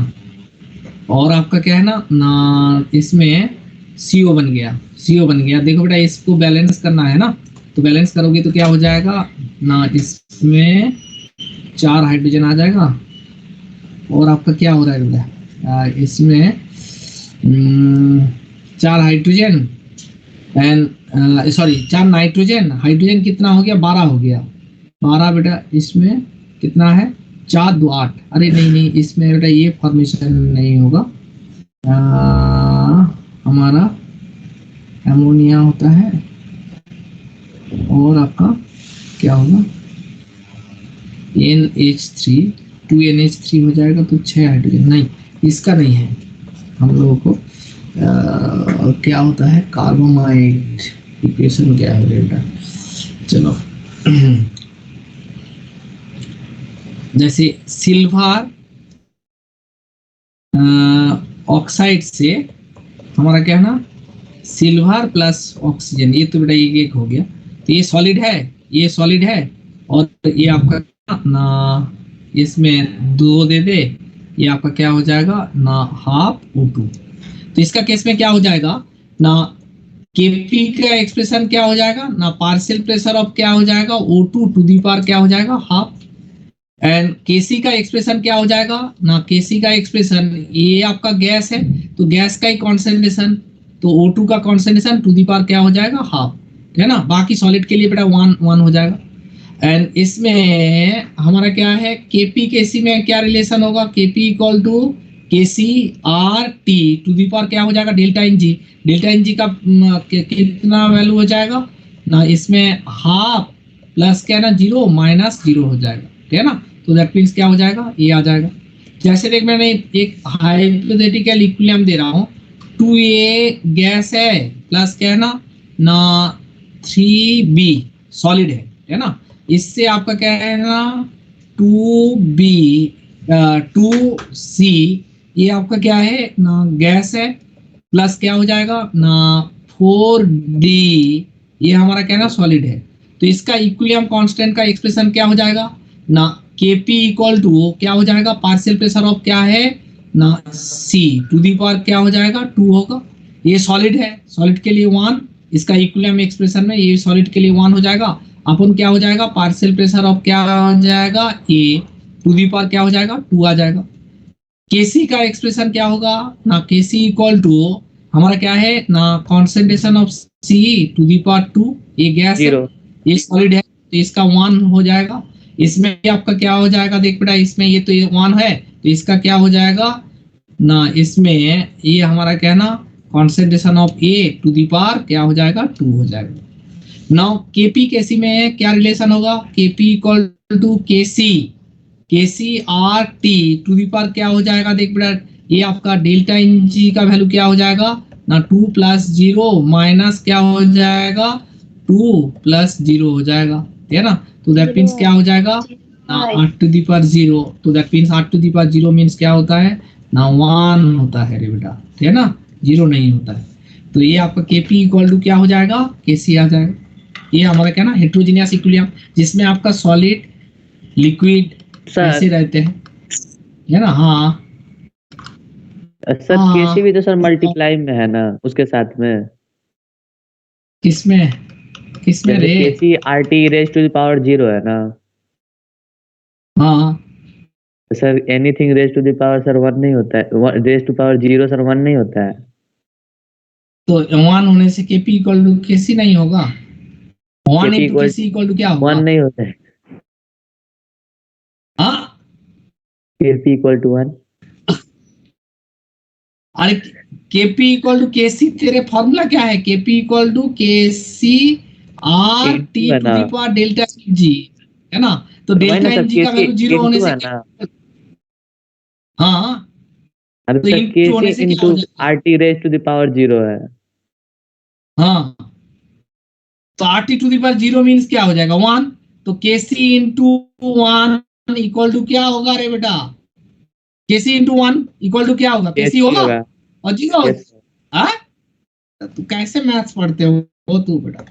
और आपका क्या है ना इसमें CO बन गया, CO बन गया। देखो बेटा इसको बैलेंस करना है ना, तो बैलेंस करोगे तो क्या हो जाएगा ना, इसमें 4 हाइड्रोजन आ जाएगा, और आपका क्या हो रहा है बेटा इसमें 4 hydrogen and sorry 4 nitrogen, hydrogen कितना हो गया 12 हो गया, 12 बेटा इसमें कितना है 4 2 8, अरे नहीं इसमें बेटा ये फॉर्मेशन नहीं होगा, हमारा एमोनिया होता है, और आपका क्या होगा NH3 2NH3 हो जाएगा, तो 6 हाइड्रोजन नहीं, इसका नहीं है हम लोगों को क्या होता है कार्बोमाइड, इक्वेशन क्या है बेटा, चलो जैसे सिल्वर ऑक्साइड से हमारा क्या है ना, सिल्वर प्लस ऑक्सीजन, ये तो बेटा एक हो गया, तो ये सॉलिड है, ये सॉलिड है, और ये आपका ना इसमें 2 दे दे, ये आपका क्या हो जाएगा ना हाफ O2। तो इसका केस में क्या हो जाएगा ना, Kp का एक्सप्रेशन क्या हो जाएगा ना, पार्शियल प्रेशर ऑफ क्या हो जाएगा O2 टू दी पावर क्या हो जाएगा हाफ, एंड Kc का एक्सप्रेशन क्या हो जाएगा ना, Kc का एक्सप्रेशन ये आपका गैस है, तो गैस का ही कॉन्सेंट्रेशन, तो O2 का कॉन्सेंट्रेशन टू दी पावर क्या हो जाएगा हाफ, है ना। बाकी सॉलिड के लिए बेटा 1 हो जाएगा। एंड इसमें हमारा क्या है Kp Kc में क्या रिलेशन होगा, Kp equal to Kc R T to the power क्या हो जाएगा delta N G, delta N G का कितना वैल्यू हो जाएगा ना, इसमें हाफ प्लस क्या ना 0 - 0 हो जाएगा, ठीक है ना। तो दैट मीन्स क्या हो जाएगा, ये आ जाएगा। जैसे देख मैंने एक हाइपोथेटिकल इक्विलिब्रियम दे रहा हूँ, 2A गैस है प्लस क्या है ना 3B सॉलिड है ना, इससे आपका क्या है ना 2B 2C ये आपका क्या है ना गैस है, प्लस क्या हो जाएगा ना 4D ये हमारा क्या है ना सॉलिड है। तो इसका इक्विलिब्रियम कांस्टेंट का एक्सप्रेशन क्या हो जाएगा ना Kp इक्वल टू क्या हो जाएगा पार्शियल प्रेशर ऑफ क्या है ना C टू दी पावर क्या हो जाएगा 2 होगा। ये सॉलिड है, सॉलिड के लिए 1, इसका इक्विलिब्रियम एक्सप्रेशन में ये सॉलिड के लिए 1 हो जाएगा अपन क्या हो जाएगा पार्शियल प्रेशर ऑफ क्या हो जाएगा A टू दी पावर क्या हो जाएगा 2 आ जाएगा। Kc का एक्सप्रेशन क्या होगा ना Kc इक्वल टू हमारा क्या है ना concentration of C to the power 2 ये गैस है, ये सॉलिड है तो इसका 1 हो जाएगा। इसमें आपका क्या हो जाएगा देख बेटा इसमें ये तो 1 है तो इसका क्या हो जाएगा ना इसमें ये हमारा क्या है ना concentration of A to the power क्या हो जाएगा 2 हो जाएगा। नाउ Kp Kc में क्या रिलेशन होगा Kp equal to Kc R T to the power क्या हो जाएगा देख बेटा ये आपका डेल्टा इन जी का वैल्यू क्या हो जाएगा ना 2 + 0 माइनस क्या हो जाएगा 2 + 0 हो जाएगा ठीक है ना। तो दैट मींस क्या हो जाएगा ना 8 टू दी पावर 0 तो that means 8 to the power 0 means क्या होता है ना 1 होता है रे बेटा ठीक है ना 0 नहीं होता है। तो ये आपका Kp इक्वल टू क्या हो जाएगा Kc आ जाएगा। ये हमारा क्या ना हेटेरोजेनियस इक्विलिब्रियम जिसमें आपका सॉलिड लिक्विड ऐसे रहते हैं है ना। हाँ सर केसी भी तो सर मल्टीप्लाई में है ना उसके साथ में किसमें किसमें रे Kc RT raise to the power 0 है ना। हाँ sir anything raise to the power sir 1 नहीं होता है, रेज टू पावर 0 सर 1 नहीं होता है। तो 1 होने से Kp इक्वल टू Kc नहीं होगा 1 into Kc इक्वल टू क्या होगा 1 नहीं होता है। हाँ केपी इक्वल टू 1 अरे Kp इक्वल टू Kc तेरे फॉर्मूला क्या है Kp equal to Kc R T to the power delta G है ना। तो डेल्टा इन जी का वैल्यू 0 होने से हाँ अब तो sir K C into R T raise to the power 0 है। हाँ तो R T to the power 0 means क्या हो जाएगा 1 तो Kc इंटू 1 इक्वल टू क्या होगा रे बेटा Kc इंटू 1 इक्वल टू क्या होगा Kc होगा और 0 होगा। तू कैसे मैथ्स पढ़ते हो तू बेटा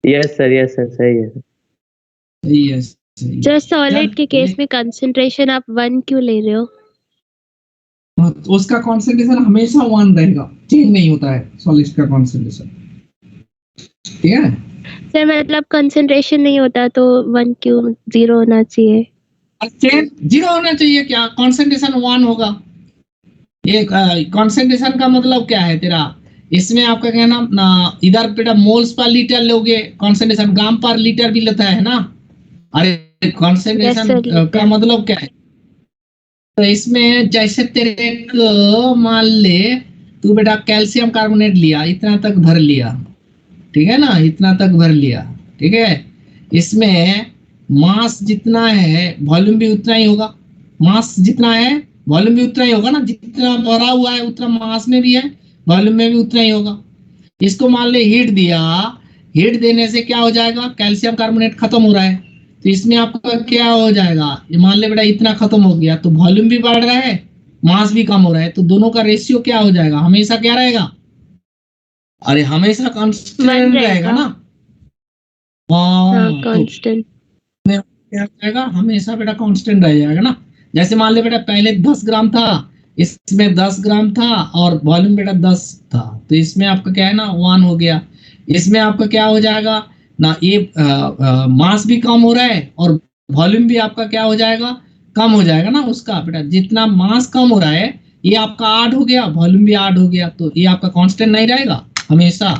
यस सर सही है। यस सर सॉलिड के केस में कंसंट्रेशन आप 1 क्यों ले रहे हो तो उसका कंसंट्रेशन हमेशा 1 रहेगा चेंज नहीं होता है सॉलिड का कंसंट्रेशन ठीक है। सर मतलब कंसंट्रेशन नहीं होता तो 1 क्यों 0 होना चाहिए। चेंज 0 होना चाहिए क्या कंसंट्रेशन 1 होगा। ये कंसंट्रेशन का मतलब क्या है तेरा इसमें आपका कहना ना इधर बेटा मोल्स पर लीटर लोगे कंसंट्रेशन ग्राम पर लीटर भी लेता है ना। अरे कंसंट्रेशन का मतलब क्या है तो इसमें जैसे तेरे को मान ले तू बेटा कैल्शियम कार्बोनेट लिया इतना तक भर लिया ठीक है ना इतना तक भर लिया ठीक है। इसमें मास जितना है वॉल्यूम भी उतना ही होगा मास जितना है वॉल्यूम भी उतना ही होगा ना जितना भरा हुआ है उतना मास में भी है वॉल्यूम में भी उतना ही होगा। इसको मान ले हीट दिया हीट देने से क्या हो जाएगा कैल्शियम कार्बोनेट खत्म हो रहा है तो इसमें आपका क्या हो जाएगा ये मान ले बेटा इतना खत्म हो गया तो वॉल्यूम भी बढ़ रहा है मास भी कम हो रहा है तो दोनों का रेशियो क्या हो जाएगा हमेशा क्या रहेगा अरे हमेशा कांस्टेंट रहेगा ना। कांस्टेंट क्या रहेगा हमेशा बेटा कांस्टेंट रह जाएगा ना। जैसे मान ले बेटा पहले 10 ग्राम था इसमें 10 ग्राम था और वॉल्यूम बेटा 10 था तो इसमें आपका क्या है ना 1 हो गया। इसमें आपका क्या हो जाएगा ना ये मास भी कम हो रहा है और वॉल्यूम भी आपका क्या हो जाएगा कम हो जाएगा ना उसका बेटा जितना मास कम हो रहा है ये आपका 8 हो गया वॉल्यूम भी 8 हो गया तो ये आपका कांस्टेंट नहीं रहेगा हमेशा।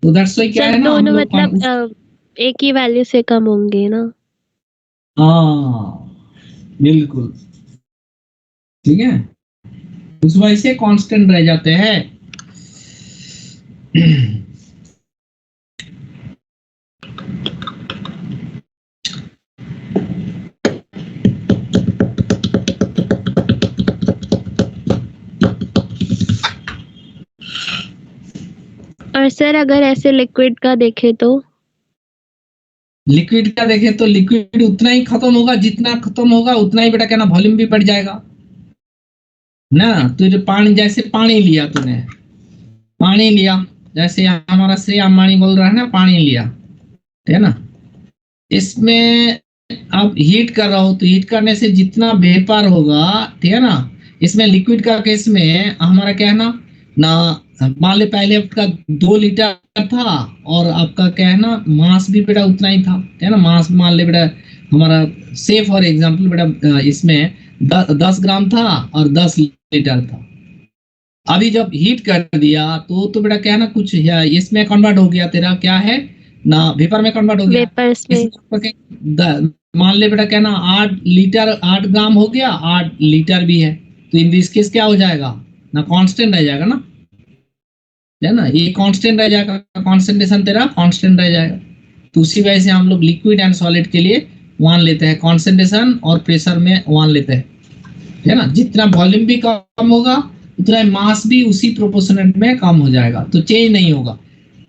तो दैट्स व्हाई क्या है ना दोनों मतलब एक ही वैल्यू से कम होंगे ना। हाँ बिल्कुल ठीक है उस वजह से कांस्टेंट रह जाते हैं। और सर अगर ऐसे लिक्विड का देखे तो? लिक्विड का देखें तो लिक्विड उतना ही खत्म होगा, जितना खत्म होगा उतना ही बेटा क्या ना वॉल्यूम भी बढ़ जाएगा ना। तो जो पानी, जैसे पानी लिया तूने, पानी लिया, जैसे हमारा श्री अंबानी बोल रहा है ना, पानी लिया, है ना, इसमें आप हीट कर रहा हो तो हीट करने से जितना वेपर होगा, ठीक है ना, इसमें लिक्विड का केस में हमारा क्या है ना ना, मान ले पहले आपका 2 लीटर था और आपका क्या है ना मास भी बेटा उतना ही था, है ना, मास मान ले बेटा हमारा, से फॉर एग्जाम्पल बेटा इसमें 10 ग्राम था और 10 लीटर था। अभी जब हीट कर दिया तो बेटा क्या है ना, कुछ इसमें कन्वर्ट हो गया, तेरा क्या है ना, वेपर में कन्वर्ट हो गया। वेपर्स में। मान ले बेटा क्या ना 8 लीटर 8 ग्राम हो गया, 8 लीटर भी है, तो इन दिस केस क्या हो जाएगा ना, कांस्टेंट रह जाएगा ना, है ना, ये कांस्टेंट रह जाएगा, कॉन्सेंट्रेशन तेरा कांस्टेंट रह जाएगा। तो उसी वजह से हम लोग लिक्विड एंड सॉलिड के लिए 1 लेते हैं, कॉन्सेंट्रेशन और प्रेशर में 1 लेते हैं, है ना। जितना वॉल्यूम भी कम होगा उतना मास भी उसी प्रोपोर्शनेट में कम हो जाएगा, तो चेंज नहीं होगा,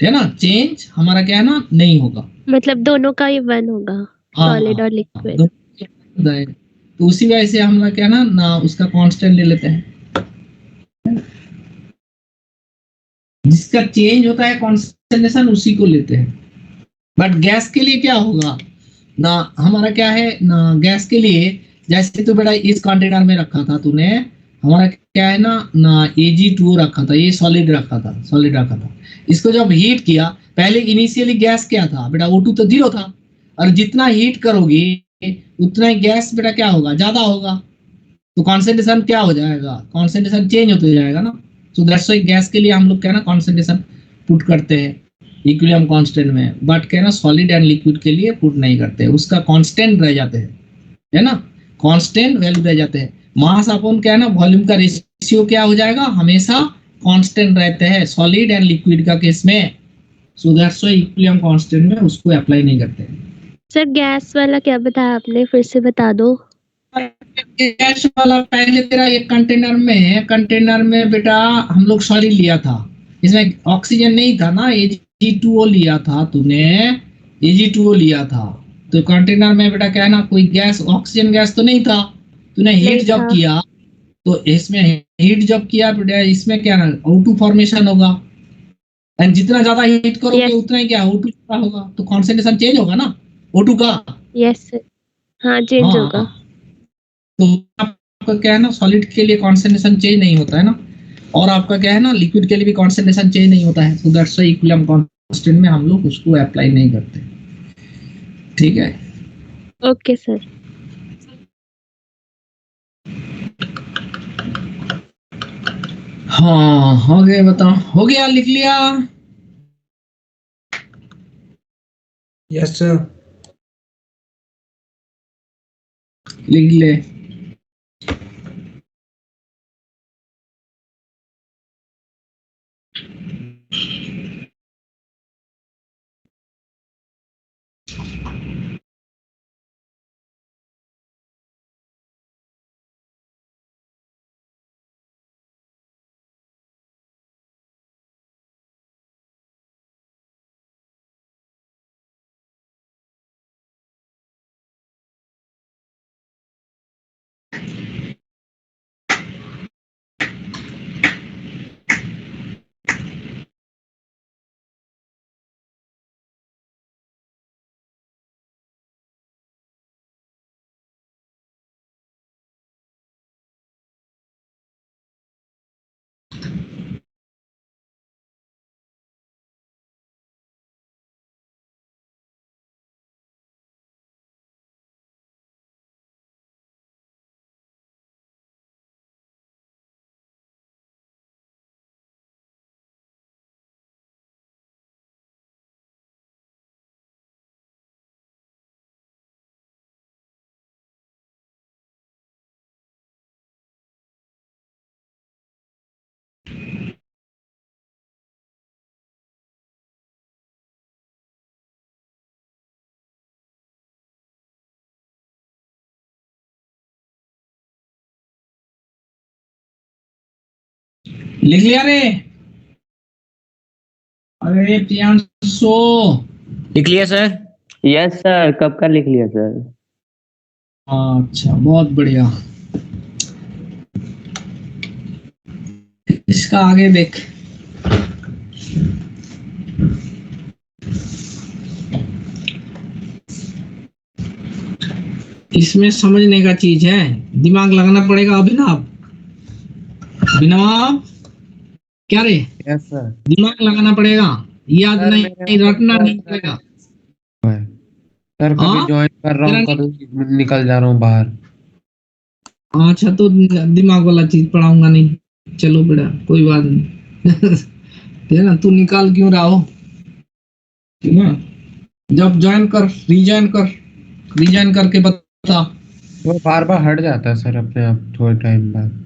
है ना, चेंज हमारा क्या है ना नहीं होगा। मतलब दोनों का ही 1 होगा, सॉलिड और लिक्विड। तो उसी वजह से हम लोग क्या है ना उसका कांस्टेंट ले लेते हैं, जिसका चेंज होता है कॉन्सेंट्रेशन उसी को लेते हैं। बट गैस के लिए क्या होगा ना, हमारा क्या है ना, गैस के लिए जैसे तो बेटा इस कंटेनर में रखा था तूने, हमारा क्या है ना Ag2O रखा था, ये सॉलिड रखा था, सॉलिड रखा था। इसको जब हीट किया, पहले इनिशियली गैस क्या था बेटा, O2 तो 0 था, और जितना हीट करोगे उतना ही गैस बेटा क्या होगा, ज्यादा होगा, तो कॉन्सेंट्रेशन क्या हो जाएगा, कॉन्सेंट्रेशन चेंज होते जाएगा ना। सो दैट्स व्हाई गैस के लिए हम लोग क्या है ना कॉन्सेंट्रेशन पुट करते हैं इक्विलिब्रियम कांस्टेंट में, बट क्या है ना सॉलिड एंड लिक्विड के लिए पुट नहीं करते, उसका कांस्टेंट रह जाते हैं, है ना, कांस्टेंट वैल्यू रह जाते हैं। मास अपॉन क्या है ना वॉल्यूम का रेशियो क्या हो जाएगा, हमेशा कांस्टेंट रहते हैं सॉलिड एंड लिक्विड का केस में। So that's why equilibrium constant में उसको अप्लाई नहीं करते। सर गैस वाला क्या बताया आपने, फिर से बता दो। गैस वाला पहले तेरा एक कंटेनर में बेटा हम लोग सॉलिड लिया था, इसमें ऑक्सीजन नहीं था ना, Ag2O लिया था तूने, Ag2O लिया था, तो कंटेनर में बेटा क्या है ना कोई गैस, ऑक्सीजन गैस तो नहीं था, तूने हीट नहीं जब था। किया तो इसमें हीट जब किया बेटा इसमें क्या ना O2 फॉर्मेशन होगा, एंड जितना ज्यादा हीट करोगे यस। उतना ही क्या O2 ज्यादा होगा, तो कॉन्सेंट्रेशन चेंज होगा ना O2 का। Yes sir. हाँ चेंज होगा। हाँ, तो आपका क्या है ना सॉलिड के लिए कॉन्सेंट्रेशन चेंज नहीं होता है ना, और आपका क्या है ना लिक्विड के लिए भी कॉन्सेंट्रेशन चेंज नहीं होता है, so that's why equilibrium constant में हम लोग उसको अप्लाई नहीं करते, ठीक है। Okay sir. हाँ हो गया, बताओ हो गया, लिख लिया? Yes sir. लिख ले। लिख लिया रे? अरे प्रियांशु, लिख लिया सर? यस सर, कब का लिख लिया सर। अच्छा बहुत बढ़िया। इसका आगे देख। इसमें समझने का चीज है, दिमाग लगाना पड़ेगा। अभिनव, अभिनव क्या रे, यस सर। दिमाग लगाना पड़ेगा, याद सर, नहीं मेरे रटना ऊपर नहीं पड़ेगा। सर कभी हाँ ज्वाइन कर रहा हूँ, तेरा कभी निकल जा रहा हूँ बाहर। अच्छा तो दिमाग वाला चीज पढ़ाऊंगा नहीं, चलो बेटा कोई बात नहीं। है ना, तू निकाल क्यों रहा हो, ठीक है। जब ज्वाइन कर, रिज्वाइन करके बता। वो बार बार हट जाता है सर अपने आप थोड़े टाइम बाद।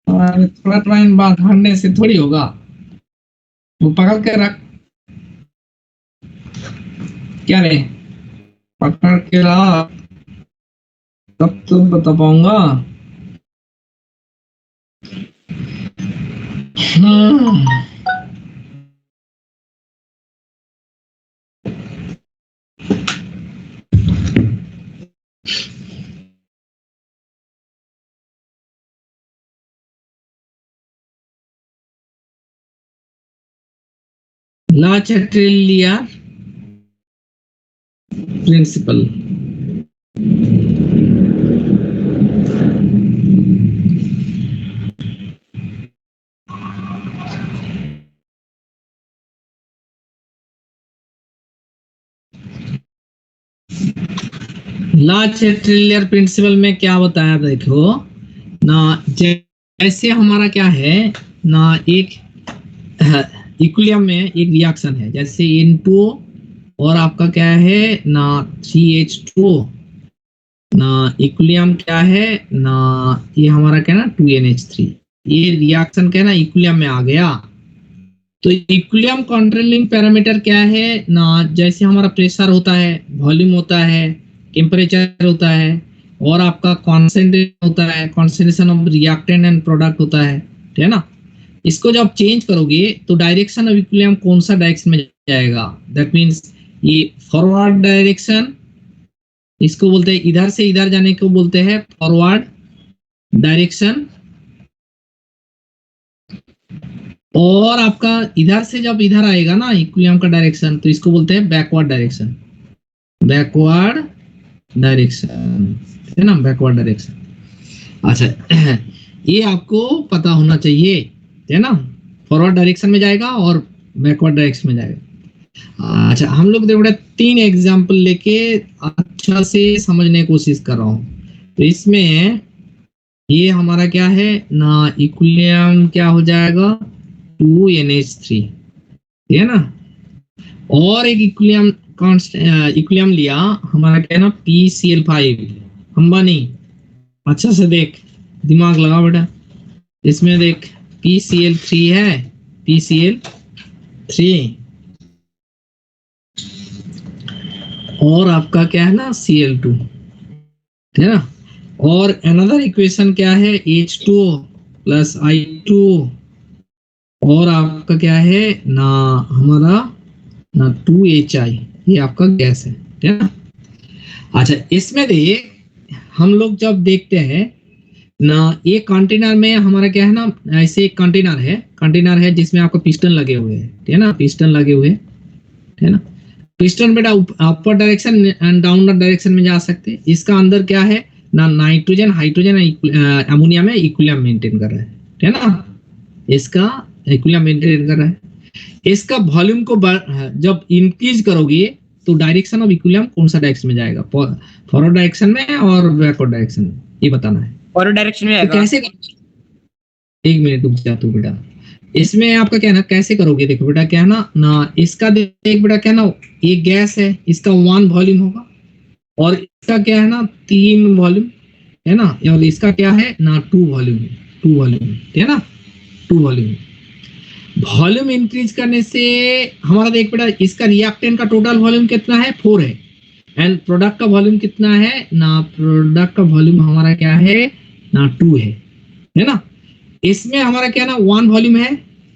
अरे थोड़ा टाइम बाद हटने से थोड़ी होगा, वो पकड़ के रख। क्या रे, पकड़ के रख, तब तो बता पाऊंगा। ला चैटेलियर प्रिंसिपल। ला चैटेलियर प्रिंसिपल में क्या बताया देखो ना, जैसे हमारा क्या है ना, एक इक्विलिब्रियम में एक रिएक्शन है, जैसे N2 और आपका क्या है ना 3H2 ना, इक्विलिब्रियम क्या है ना, ये हमारा क्या ना 2NH3, ये रिएक्शन क्या ना इक्विलिब्रियम में आ गया। तो इक्विलिब्रियम कंट्रोलिंग पैरामीटर क्या है ना, जैसे हमारा प्रेशर होता है, वॉल्यूम होता है, टेम्परेचर होता है, और आपका कॉन्सेंट्रेशन होता है, concentration of reactant and product होता है, ठीक है ना। इसको जब चेंज करोगे तो डायरेक्शन ऑफ इक्विलिब्रियम कौन सा डायरेक्शन में जाएगा, दैट मींस ये फॉरवर्ड डायरेक्शन, इसको बोलते हैं इधर से इधर जाने को बोलते हैं फॉरवर्ड डायरेक्शन, और आपका इधर से जब इधर आएगा ना इक्विलिब्रियम का डायरेक्शन, तो इसको बोलते हैं बैकवर्ड डायरेक्शन, बैकवर्ड डायरेक्शन, है ना, बैकवर्ड डायरेक्शन। अच्छा ये आपको पता होना चाहिए, है ना, फॉरवर्ड डायरेक्शन में जाएगा और बैकवर्ड डायरेक्शन में जाएगा। अच्छा हम लोग देखो 3 एग्जांपल लेके अच्छा से समझने की कोशिश कर रहा हूँ। तो इसमें ये हमारा क्या है ना, इक्विलिब्रियम क्या हो जाएगा 2NH3, है ना, और एक इक्विलिब्रियम लिया हमारा क्या है ना PCl5, अंबानी। अच्छा से देख, दिमाग लगा बेटा, इसमें देख PCl3 है, PCl3, और आपका क्या है ना Cl2, है ना, और अनदर इक्वेशन क्या है H2 प्लस I2, और आपका क्या है ना हमारा ना 2HI, ये आपका गैस है ना। अच्छा इसमें देख, हम लोग जब देखते हैं ना, ये कंटेनर में हमारा क्या है ना, ऐसे एक कंटेनर है जिसमें आपका पिस्टन लगे हुए हैं, ठीक है ना, पिस्टन लगे हुए, है ना। पिस्टन बेटा upper direction and downward direction में जा सकते हैं। इसका अंदर क्या है ना, नाइट्रोजन हाइड्रोजन अमोनिया में इक्विलिब्रियम मेंटेन कर रहा है ना, इसका इक्विलिब्रियम मेंटेन कर रहा है। इसका वॉल्यूम को जब इंक्रीज करोगे तो डायरेक्शन ऑफ इक्विलिब्रियम कौन सा डायरेक्शन में जाएगा, फॉरवर्ड डायरेक्शन में और बैकवर्ड डायरेक्शन में, ये बताना है। फॉरवर्ड डायरेक्शन में तो आएगा। कैसे, एक मिनट रुक जा तू बेटा, इसमें आपका क्या है ना कैसे करोगे, देखो बेटा क्या है ना इसका देख बेटा क्या है ना, ये गैस है, इसका 1 वॉल्यूम होगा, और इसका क्या है ना 3 वॉल्यूम, है ना, और इसका क्या है ना 2 वॉल्यूम, है ना, 2 वॉल्यूम। वॉल्यूम इंक्रीज करने से हमारा देख बेटा, इसका रिएक्टेंट का टोटल वॉल्यूम कितना है 4 है, एंड प्रोडक्ट का वॉल्यूम कितना है ना, प्रोडक्ट का वॉल्यूम हमारा क्या है ना 2 है ना। इसमें हमारा क्या ना 1 वॉल्यूम है,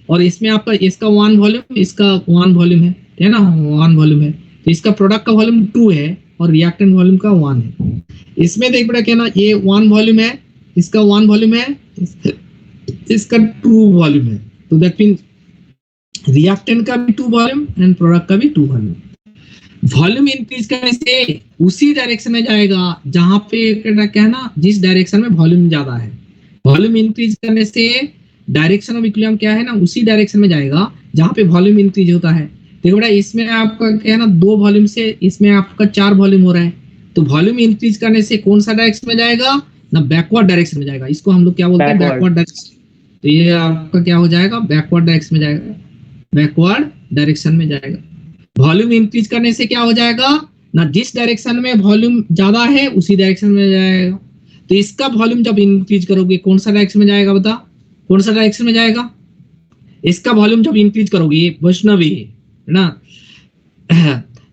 और इसमें आपका इसका 1 वॉल्यूम, इसका 1 वॉल्यूम है ना, 1 वॉल्यूम है, तो इसका प्रोडक्ट का वॉल्यूम 2 है और रिएक्टेंट वॉल्यूम का 1 है। इसमें देख बेटा क्या ना, ये 1 वॉल्यूम है, इसका 1 वॉल्यूम है, इसका 2 वॉल्यूम है, तो दैट मीन रिएक्टेंट का भी 2 वॉल्यूम एंड प्रोडक्ट का भी 2 वॉल्यूम। वॉल्यूम इंक्रीज करने से उसी डायरेक्शन में जाएगा जहां पे क्या है ना, जिस डायरेक्शन में वॉल्यूम ज्यादा है। वॉल्यूम इंक्रीज करने से डायरेक्शन ऑफ इक्विलिब्रियम क्या है ना, उसी डायरेक्शन में जाएगा जहां पे वॉल्यूम इंक्रीज होता है। देखो बेटा इसमें आपका क्या है ना, 2 वॉल्यूम से इसमें आपका 4 वॉल्यूम हो रहा है, तो वॉल्यूम इंक्रीज करने से कौन सा डायरेक्शन में जाएगा ना, बैकवर्ड डायरेक्शन में जाएगा। इसको हम लोग क्या बोलते हैं, बैकवर्ड डायरेक्शन। तो ये आपका क्या हो जाएगा, बैकवर्ड डायरेक्शन में जाएगा, बैकवर्ड डायरेक्शन में जाएगा। वॉल्यूम इंक्रीज करने से क्या हो जाएगा ना, जिस डायरेक्शन में वॉल्यूम ज्यादा है उसी डायरेक्शन में जाएगा। तो इसका वॉल्यूम जब इंक्रीज करोगे कौन सा डायरेक्शन में जाएगा, बता कौन सा डायरेक्शन में जाएगा। इसका वॉल्यूम जब इंक्रीज करोगे, वैष्णवी है ना,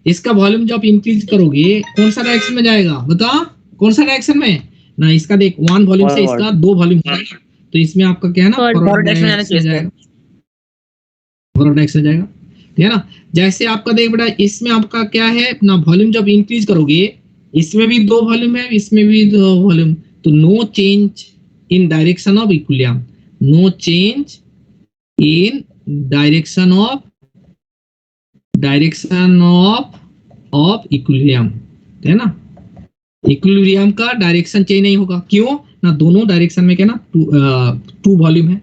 इसका वॉल्यूम जब इंक्रीज करोगे कौन सा डायरेक्शन में जाएगा, बता कौन सा डायरेक्शन में ना। इसका देख 1 वॉल्यूम से इसका 2 वॉल्यूम हो जाएगा, तो इसमें आपका क्या है ना, फॉरवर्ड डायरेक्शन में जाएगा, फॉरवर्ड डायरेक्शन जाएगा, ठीक है ना। जैसे आपका देख बेटा इसमें आपका क्या है ना, वॉल्यूम जब इंक्रीज करोगे, इसमें भी 2 वॉल्यूम है, इसमें भी 2 वॉल्यूम, तो no change in direction of equilibrium, no change in direction of equilibrium, है ना। इक्विलिब्रियम का डायरेक्शन चेंज नहीं होगा, क्यों ना, दोनों डायरेक्शन में क्या ना 2 वॉल्यूम है।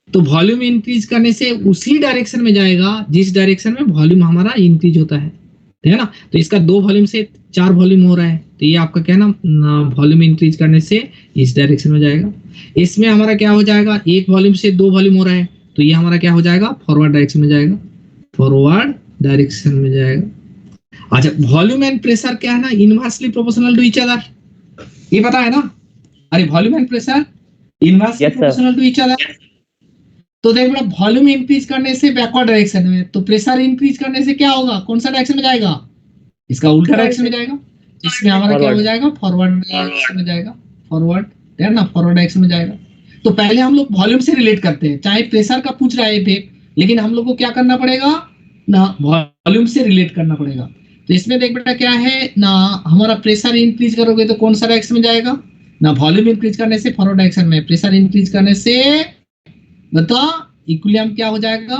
तो वॉल्यूम इंक्रीज करने से उसी डायरेक्शन में जाएगा जिस डायरेक्शन में वॉल्यूम हमारा इंक्रीज होता है ना। तो इसका 2 वॉल्यूम से 4 वॉल्यूम हो रहा है, तो ये आपका क्या ना वॉल्यूम इंक्रीज करने से इस डायरेक्शन में जाएगा। इसमें हमारा क्या हो जाएगा, 1 वॉल्यूम से 2 वॉल्यूम हो रहा है, तो ये हमारा क्या हो जाएगा, फॉरवर्ड डायरेक्शन में जाएगा, फॉरवर्ड डायरेक्शन में जाएगा। अच्छा, वॉल्यूम एंड प्रेशर क्या है ना, inversely proportional to each other, ये पता है ना। अरे volume and pressure inversely proportional to each other. तो देख बेटा वॉल्यूम इंक्रीज करने से बैकवर्ड डायरेक्शन में, तो प्रेशर इंक्रीज करने से क्या होगा, कौन सा डायरेक्शन में जाएगा, इसका उल्टा डायरेक्शन में जाएगा। इसमें हमारा क्या हो जाएगा, फॉरवर्ड डायरेक्शन में जाएगा, फॉरवर्ड है ना, फॉरवर्ड डायरेक्शन में जाएगा। तो पहले हम लोग वॉल्यूम से रिलेट करते हैं, चाहे प्रेशर का पूछ रहा है इफेक्ट, लेकिन हम लोग को क्या करना पड़ेगा ना, वॉल्यूम से रिलेट करना पड़ेगा। तो इसमें देख बेटा क्या है ना, हमारा प्रेशर इंक्रीज करोगे तो कौन सा डायरेक्शन में जाएगा ना, वॉल्यूम इंक्रीज करने से फॉरवर्ड डायरेक्शन में, प्रेशर इंक्रीज करने से बता इक्विलिब्रियम क्या हो जाएगा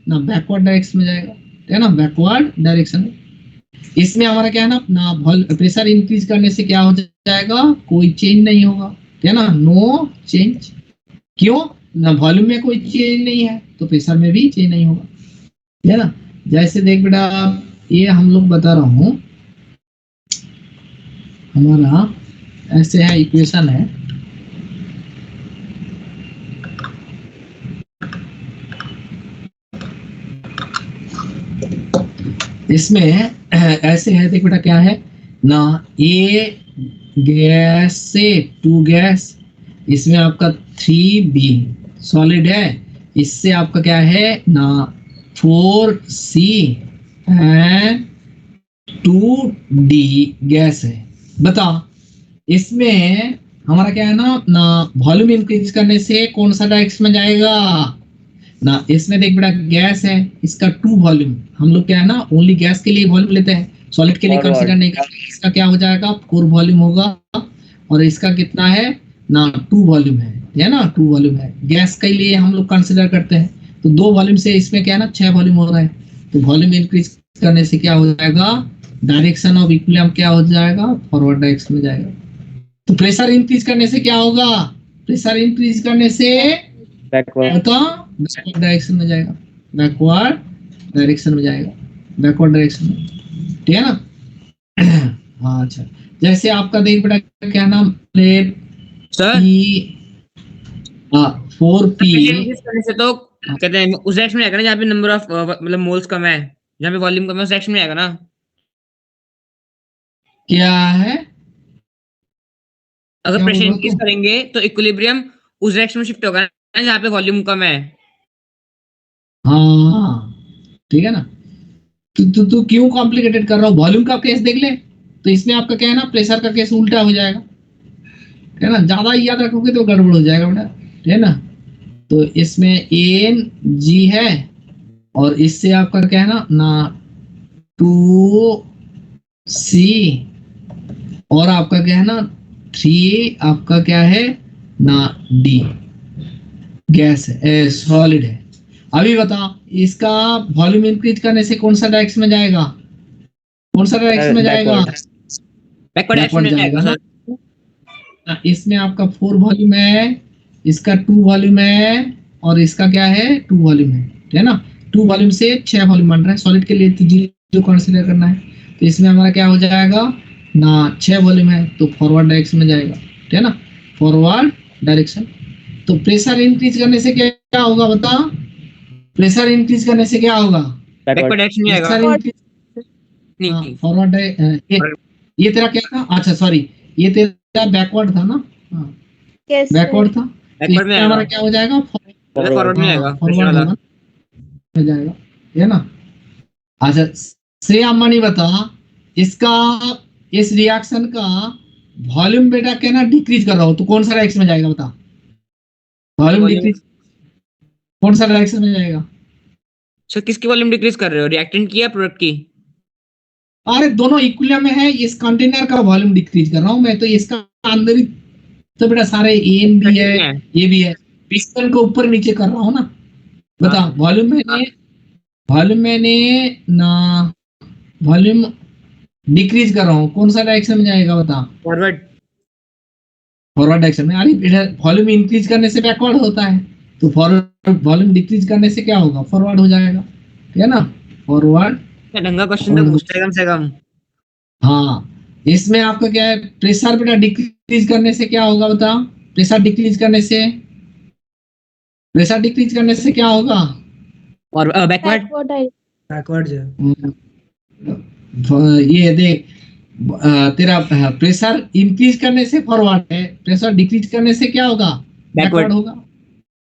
ना, बैकवर्ड डायरेक्शन में जाएगा, है ना, बैकवर्ड डायरेक्शन में। इसमें हमारा क्या है ना प्रेशर इंक्रीज करने से क्या हो जाएगा, कोई चेंज नहीं होगा, है ना, नो चेंज। क्यों ना, वॉल्यूम में कोई चेंज नहीं है, तो प्रेशर में भी चेंज नहीं होगा, है ना। जैसे देख बेटा ये हम लोग बता रहा हूं, हमारा ऐसे है इक्वेशन है, इसमें ऐसे है, देख बेटा क्या है ना, ए गैस से 2 गैस, इसमें आपका 3B सॉलिड है, इससे आपका क्या है ना 4C एंड 2D गैस है। बता इसमें हमारा क्या है ना वॉल्यूम इंक्रीज करने से कौन सा डायरेक्शन में जाएगा ना, इसमें देख बेटा गैस है, इसका 2 वॉल्यूम, हम लोग क्या है ना ओनली गैस के लिए वॉल्यूम लेते हैं, सॉलिड के लिए कंसीडर नहीं करते। इसका क्या हो जाएगा 4 वॉल्यूम होगा, और इसका कितना है ना 2 वॉल्यूम है ना, 2 वॉल्यूम है। गैस के लिए हम लोग कंसीडर करते हैं, तो 2 वॉल्यूम से इसमें क्या है ना 6 वॉल्यूम हो रहा है। तो वॉल्यूम इंक्रीज करने से क्या हो जाएगा, डायरेक्शन ऑफ इक्विलिब्रियम क्या हो जाएगा, फॉरवर्ड डायरेक्शन में जाएगा। तो प्रेशर इंक्रीज करने से क्या होगा, प्रेशर इंक्रीज करने से बैकवर्ड डायरेक्शन में जाएगा, बैकवर्ड डायरेक्शन में जाएगा, बैकवर्ड डायरेक्शन में, ठीक है ना। हाँ अच्छा, जैसे आपका देख बेटा क्या नाम प्लेट सर 4P करने से तो कहते हैं उस डायरेक्शन में आएगा ना जहाँ पे नंबर ऑफ मतलब मोल्स कम है, जहाँ पे वॉल्यूम कम है उस डायरेक्शन में आएगा ना। क्या है, अगर प्रेशर इंक्रीज करेंगे तो इक्विलिब्रियम उस डायरेक्शन में शिफ्ट होगा ना जहाँ पे वॉल्यूम कम है। हाँ ठीक है ना। तू क्यों कॉम्प्लिकेटेड कर रहा हो, वॉल्यूम का केस देख ले, तो इसमें आपका क्या है ना प्रेशर का केस उल्टा हो जाएगा, है ना। ज्यादा याद रखोगे तो गड़बड़ हो जाएगा बेटा, है ना। तो इसमें ANG है और इससे आपका क्या है ना 2C और आपका क्या है ना 3 आपका क्या है ना D गैस है, सॉलिड है। अभी बताओ इसका वॉल्यूम इंक्रीज करने से कौन सा डायरेक्शन में जाएगा, कौन सा डायरेक्शन में जाएगा, बैकवर्ड डायरेक्शन में जाएगा सर। इसमें आपका 4 वॉल्यूम है, इसका 2 वॉल्यूम है और इसका क्या है 2 वॉल्यूम है ना। 2 वॉल्यूम से 6 वॉल्यूम बन रहा है सॉलिड के लिए, तो जीरो कंसीडर करना है। तो इसमें हमारा क्या हो जाएगा ना 6 वॉल्यूम है तो फॉरवर्ड डायरेक्शन में जाएगा, ठीक है ना, फॉरवर्ड डायरेक्शन। तो प्रेशर इंक्रीज करने से क्या होगा बता, प्रेशर इंक्रीज करने से क्या होगा, बैकवर्ड डायरेक्शन में प्रेशर जाएगा। इंक्रीज नहीं फॉरवर्ड। ये तेरा क्या था, अच्छा सॉरी ये तेरा बैकवर्ड था ना, कैसे बैकवर्ड था। तो बैकवर्ड में इसमें हमारा आएगा, क्या हो जाएगा फॉरवर्ड में आएगा प्रेशर फॉरवर्ड वाला। हो जाएगा, है ना। अच्छा श्रेया अम्बानी बता इसका इस रिएक्शन का वॉल्यूम बेटा क्या ना डिक्रीज कर रहा हो तो कौन सा डायरेक्शन में जाएगा बता, वॉल्यूम डिक्रीज कौन सा डायरेक्शन में जाएगा। सर किसकी वॉल्यूम डिक्रीज कर रहे हो, रिएक्टेंट की या प्रोडक्ट की? अरे दोनों इक्विलिब्रियम में है, इस कंटेनर का वॉल्यूम डिक्रीज कर रहा हूं मैं, तो इसका अंदर ही तो बेटा सारे एन भी है ये भी है, पिस्टन को ऊपर नीचे कर रहा हूं ना। बता वॉल्यूम मैंने ना वॉल्यूम डिक्रीज कर रहा हूं, कौन सा डायरेक्शन में जाएगा बता, फॉरवर्ड। फॉरवर्ड डायरेक्शन में। अरे वॉल्यूम इंक्रीज करने से बैकवर्ड होता है, तो फॉरवर्ड वॉल्यूम डिक्रीज करने से क्या होगा फॉरवर्ड हो जाएगा, ठीक है ना, फॉरवर्ड। ढंगा क्वेश्चन तो पूछता है कम से कम। हाँ इसमें आपका क्या है प्रेशर बेटा डिक्रीज करने से क्या होगा बता, प्रेशर डिक्रीज करने से क्या होगा, और बैकवर्ड बैकवर्ड ये देख तेरा प्रेशर इंक्रीज करने से फॉरवर्ड है, प्रेशर डिक्रीज करने से क्या होगा बैकवर्ड होगा।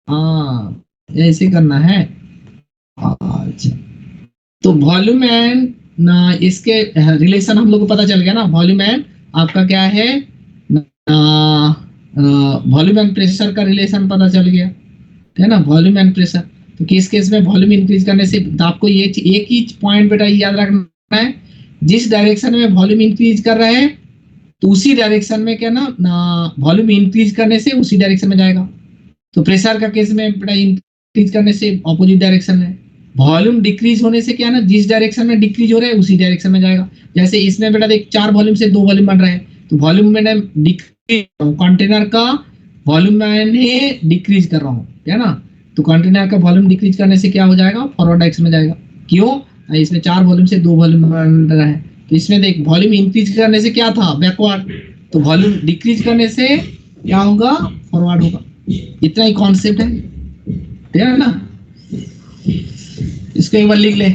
हाँ ऐसे करना है। अच्छा तो वॉल्यूम एंड ना इसके रिलेशन हम लोग को पता चल गया ना, वॉल्यूम एंड आपका क्या है वॉल्यूम एंड प्रेशर का रिलेशन पता चल गया, है ना, वॉल्यूम एंड प्रेशर। तो किस केस में वॉल्यूम इंक्रीज करने से, तो आपको ये एक ही पॉइंट बेटा याद रखना है, जिस डायरेक्शन में वॉल्यूम इंक्रीज कर रहा है तो उसी डायरेक्शन में क्या ना वॉल्यूम इंक्रीज करने से उसी डायरेक्शन में जाएगा। तो प्रेशर का केस में बेटा इंक्रीज करने से ऑपोजिट डायरेक्शन में, वॉल्यूम डिक्रीज होने से क्या ना जिस डायरेक्शन में डिक्रीज हो रहा है उसी डायरेक्शन में जाएगा। जैसे इसमें बेटा देख 4 वॉल्यूम से 2 वॉल्यूम बन रहा है, तो वॉल्यूम मैंने डिक्रीज कंटेनर का वॉल्यूम मैंने डिक्रीज कर रहा हूँ, है ना। तो कंटेनर का वॉल्यूम डिक्रीज करने से क्या हो जाएगा फॉरवर्ड डायरेक्शन में जाएगा। क्यों, इसमें 4 वॉल्यूम से 2 वॉल्यूम बन रहा है, तो इसमें देख वॉल्यूम इंक्रीज करने से क्या था बैकवर्ड, तो वॉल्यूम डिक्रीज करने से क्या होगा फॉरवर्ड होगा। इतना ही कॉन्सेप्ट है ना, इसको एक बार लिख ले।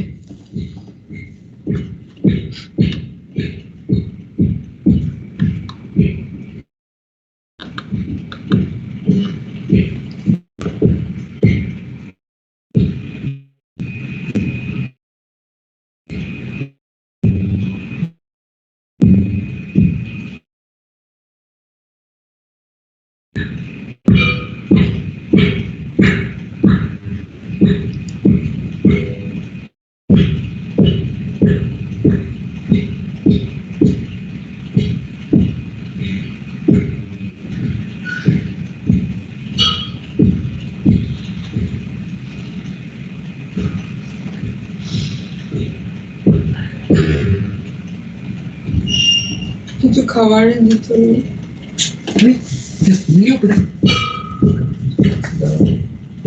কিছু খাবারের দিত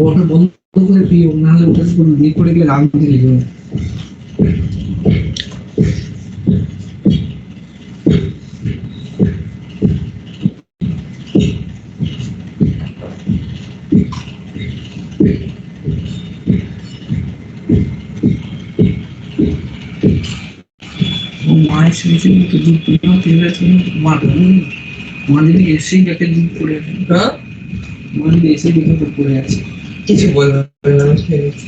ওটা বন্ধ করে পিও, নাহলে ওটা লিক করে গেলে রাগ দিলে যাবে। মায়ের শুনেছি তো দুধ পিও, মাঝে এসেই দেখে দুধ পড়ে আছে, হ্যাঁ মাঝে এসে দেখে দুধ পড়ে আছে। কিছু বলবো না, আমি খেয়ে নিচ্ছি।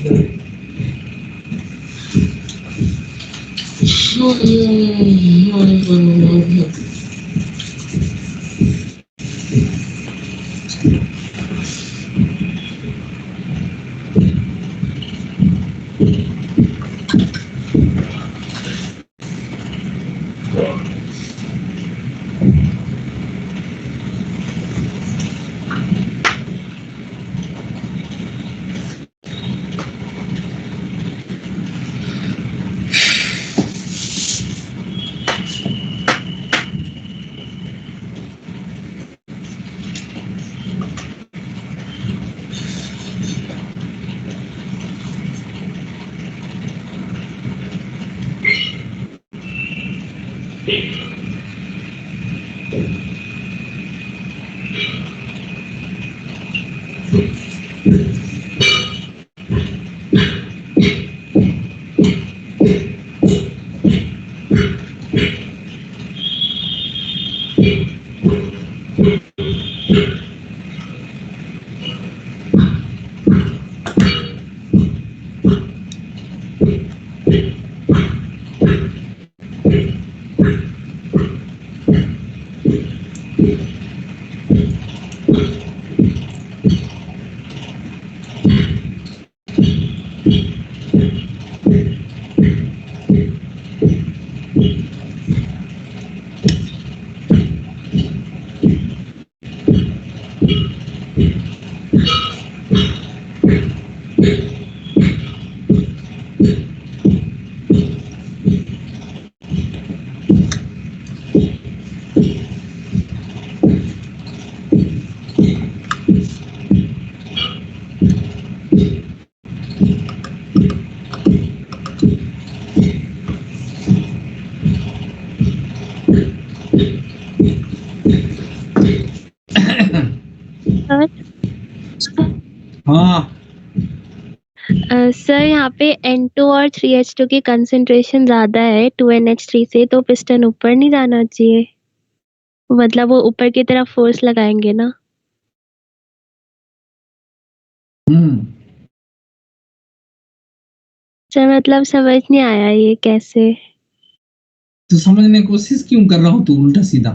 सर यहाँ पे N2 और 3H2 की कंसंट्रेशन ज्यादा है 2NH3 से, तो पिस्टन ऊपर नहीं जाना चाहिए, मतलब वो ऊपर की तरफ फोर्स लगाएंगे ना। सर मतलब समझ नहीं आया ये कैसे। तो समझने की कोशिश क्यों कर रहा हूँ तू उल्टा सीधा?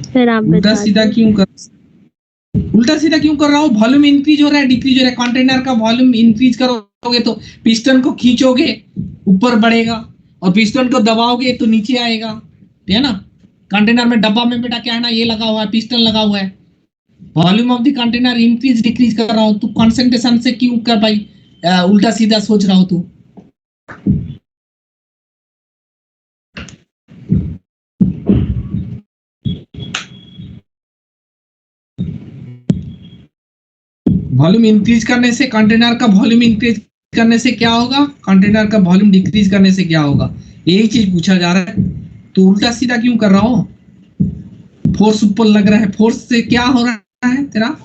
सर आप उल्टा बता सीधा दो। क्यों कर रहा हूँ? वॉल्यूम इंक्रीज हो रहा है, डिक्रीज हो रहा है। कंटेनर का वॉल्यूम इंक्रीज करोगे तो पिस्टन को खींचोगे, ऊपर बढ़ेगा, और पिस्टन को दबाओगे तो नीचे आएगा, है ना। कंटेनर में डब्बा में बेटा क्या है ना, ये लगा हुआ है, पिस्टन लगा हुआ है। Volume of the container increase decrease कर रहा हूँ, तू कंसंट्रेशन से क्यों कर भाई उल्टा सीधा सोच रहा हूँ तू? वॉल्यूम इंक्रीज करने से, कंटेनर का वॉल्यूम इंक्रीज करने से क्या होगा, कंटेनर का वॉल्यूम डिक्रीज करने से क्या होगा, यही चीज पूछा जा रहा है। तो उल्टा सीधा क्यों कर रहा हूँ? फोर्स ऊपर लग रहा है, फोर्स से क्या हो रहा है तेरा?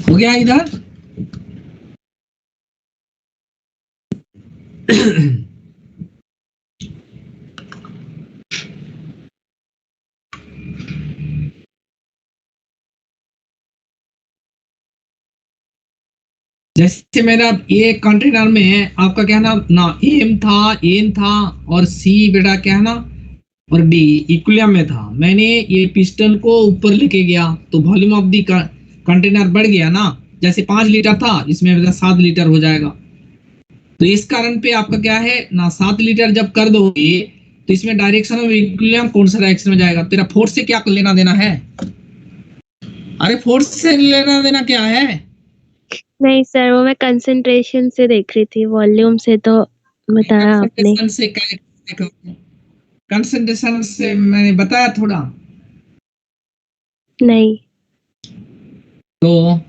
हो गया इधर? जैसे मेरा ये कंटेनर में है, आपका क्या ना ना एम था और सी बेटा क्या है ना, और डी इक्विलिब्रियम में था। मैंने ये पिस्टन को ऊपर लेके गया तो वॉल्यूम ऑफ दी कंटेनर बढ़ गया ना। जैसे 5 लीटर था, इसमें 7 लीटर हो जाएगा। तो इस कारण पे आपका क्या है ना, 7 लीटर जब कर दोगे तो इसमें डायरेक्शन ऑफ इक्विलिब्रियम कौन सा डायरेक्शन में जाएगा? तेरा फोर्स से क्या लेना देना है? अरे फोर्स से लेना देना क्या है? नहीं सर, वो मैं कंसंट्रेशन से देख रही थी, वॉल्यूम से तो बताया आपने। कंसंट्रेशन से मैंने बताया थोड़ा नहीं। तो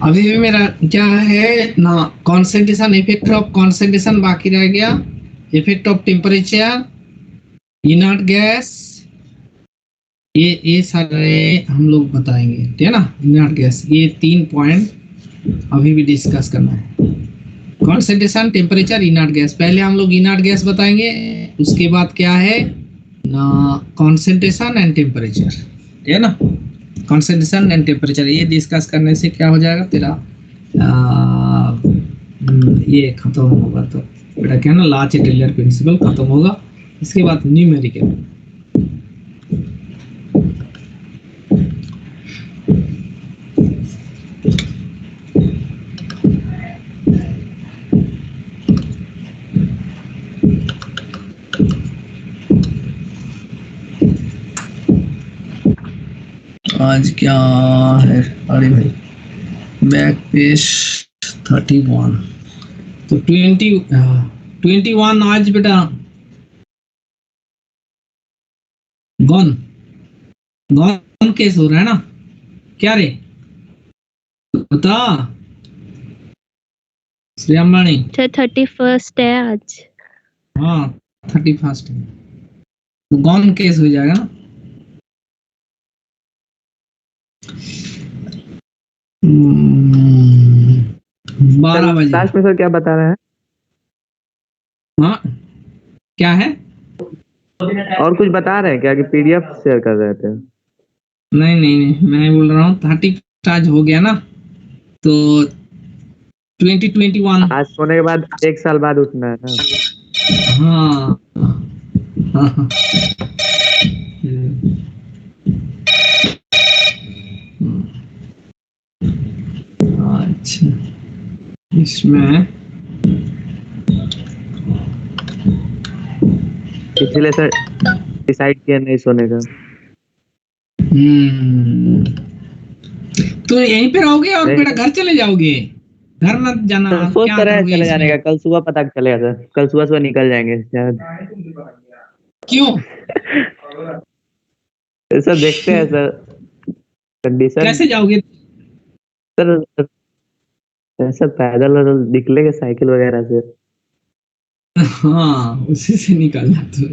अभी भी मेरा क्या है ना, कंसंट्रेशन, इफेक्ट ऑफ कंसंट्रेशन बाकी रह गया, effect of temperature, inert gas, ये सारे हम लोग बताएंगे, ठीक है ना। इनर्ट गैस, ये 3 पॉइंट अभी भी डिस्कस करना है। Concentration, temperature, inert gas. पहले हम लोग इनर्ट गैस बताएंगे, उसके बाद क्या है ना, कंसंट्रेशन एंड टेम्परेचर, ठीक है ना। कंसंट्रेशन एंड टेम्परेचर ये डिस्कस करने से क्या हो जाएगा तेरा ये खत्म होगा। तो बेटा क्या ना, लार्ज टेलर प्रिंसिपल खत्म होगा। इसके बाद न्यूमेरिकल। आज क्या है? अरे भाई बैक पेज 31 तो 20 21 आज बेटा गॉन गॉन केस हो रहा है ना, क्या रे बता श्रीअम्बाणी। सर 31st है आज। हाँ 31 है तो गॉन केस हो जाएगा ना। 12 बजे। लास्ट में सर क्या बता रहे हैं? हाँ क्या है? और कुछ बता रहे हैं क्या कि पीडीएफ शेयर कर रहे थे? नहीं नहीं नहीं मैं बोल रहा हूँ 30 आज हो गया ना तो 2021। आज सोने के बाद 1 साल बाद उठना है ना। हाँ हाँ हाँ। अच्छा इसमें इसलिए सर डिसाइड किया नहीं सोने का। तो यहीं पे रहोगे और नहीं। बेटा घर चले जाओगे? घर मत जाना, सोच क्या तो रहे हैं करोगे चले जाने का, इसमें? कल सुबह पता चलेगा सर, कल सुबह सुबह निकल जाएंगे शायद। क्यों? सर देखते हैं सर कंडीशन। कैसे जाओगे? सर ऐसा पैदल निकलेंगे साइकिल वगैरह से। हाँ उसी से निकलना तो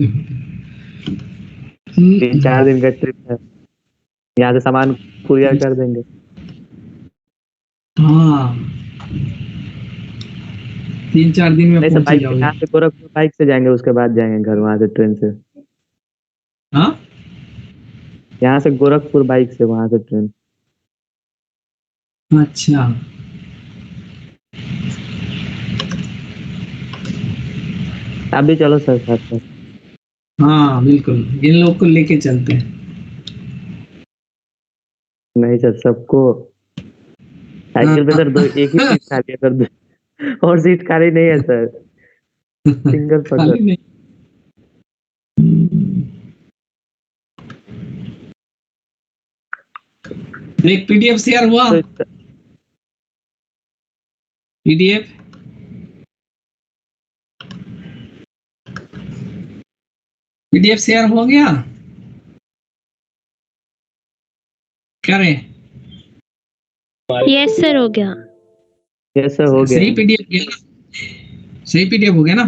3-4 दिन का ट्रिप है, यहाँ से सामान कुरियर कर देंगे। हाँ 3-4 दिन में नहीं सर पहुंच बाइक जाओगे। यहाँ से गोरखपुर बाइक से जाएंगे, उसके बाद जाएंगे घर, वहां से ट्रेन से। हाँ यहाँ से गोरखपुर बाइक से, वहां से ट्रेन। अच्छा आप भी चलो सर साथ में। हाँ बिल्कुल इन लोग को लेके चलते हैं। नहीं सर सबको साइकिल पे सर एक ही सीट खाली है सर, और सीट खाली नहीं है सर, सिंगल खाली पर्सन। नहीं। एक पीडीएफ शेयर हुआ, पीडीएफ पीडीएफ शेयर हो गया क्या रे? यस सर हो गया। यस सर हो गया। सही पीडीएफ गया ना? सही पीडीएफ हो गया ना?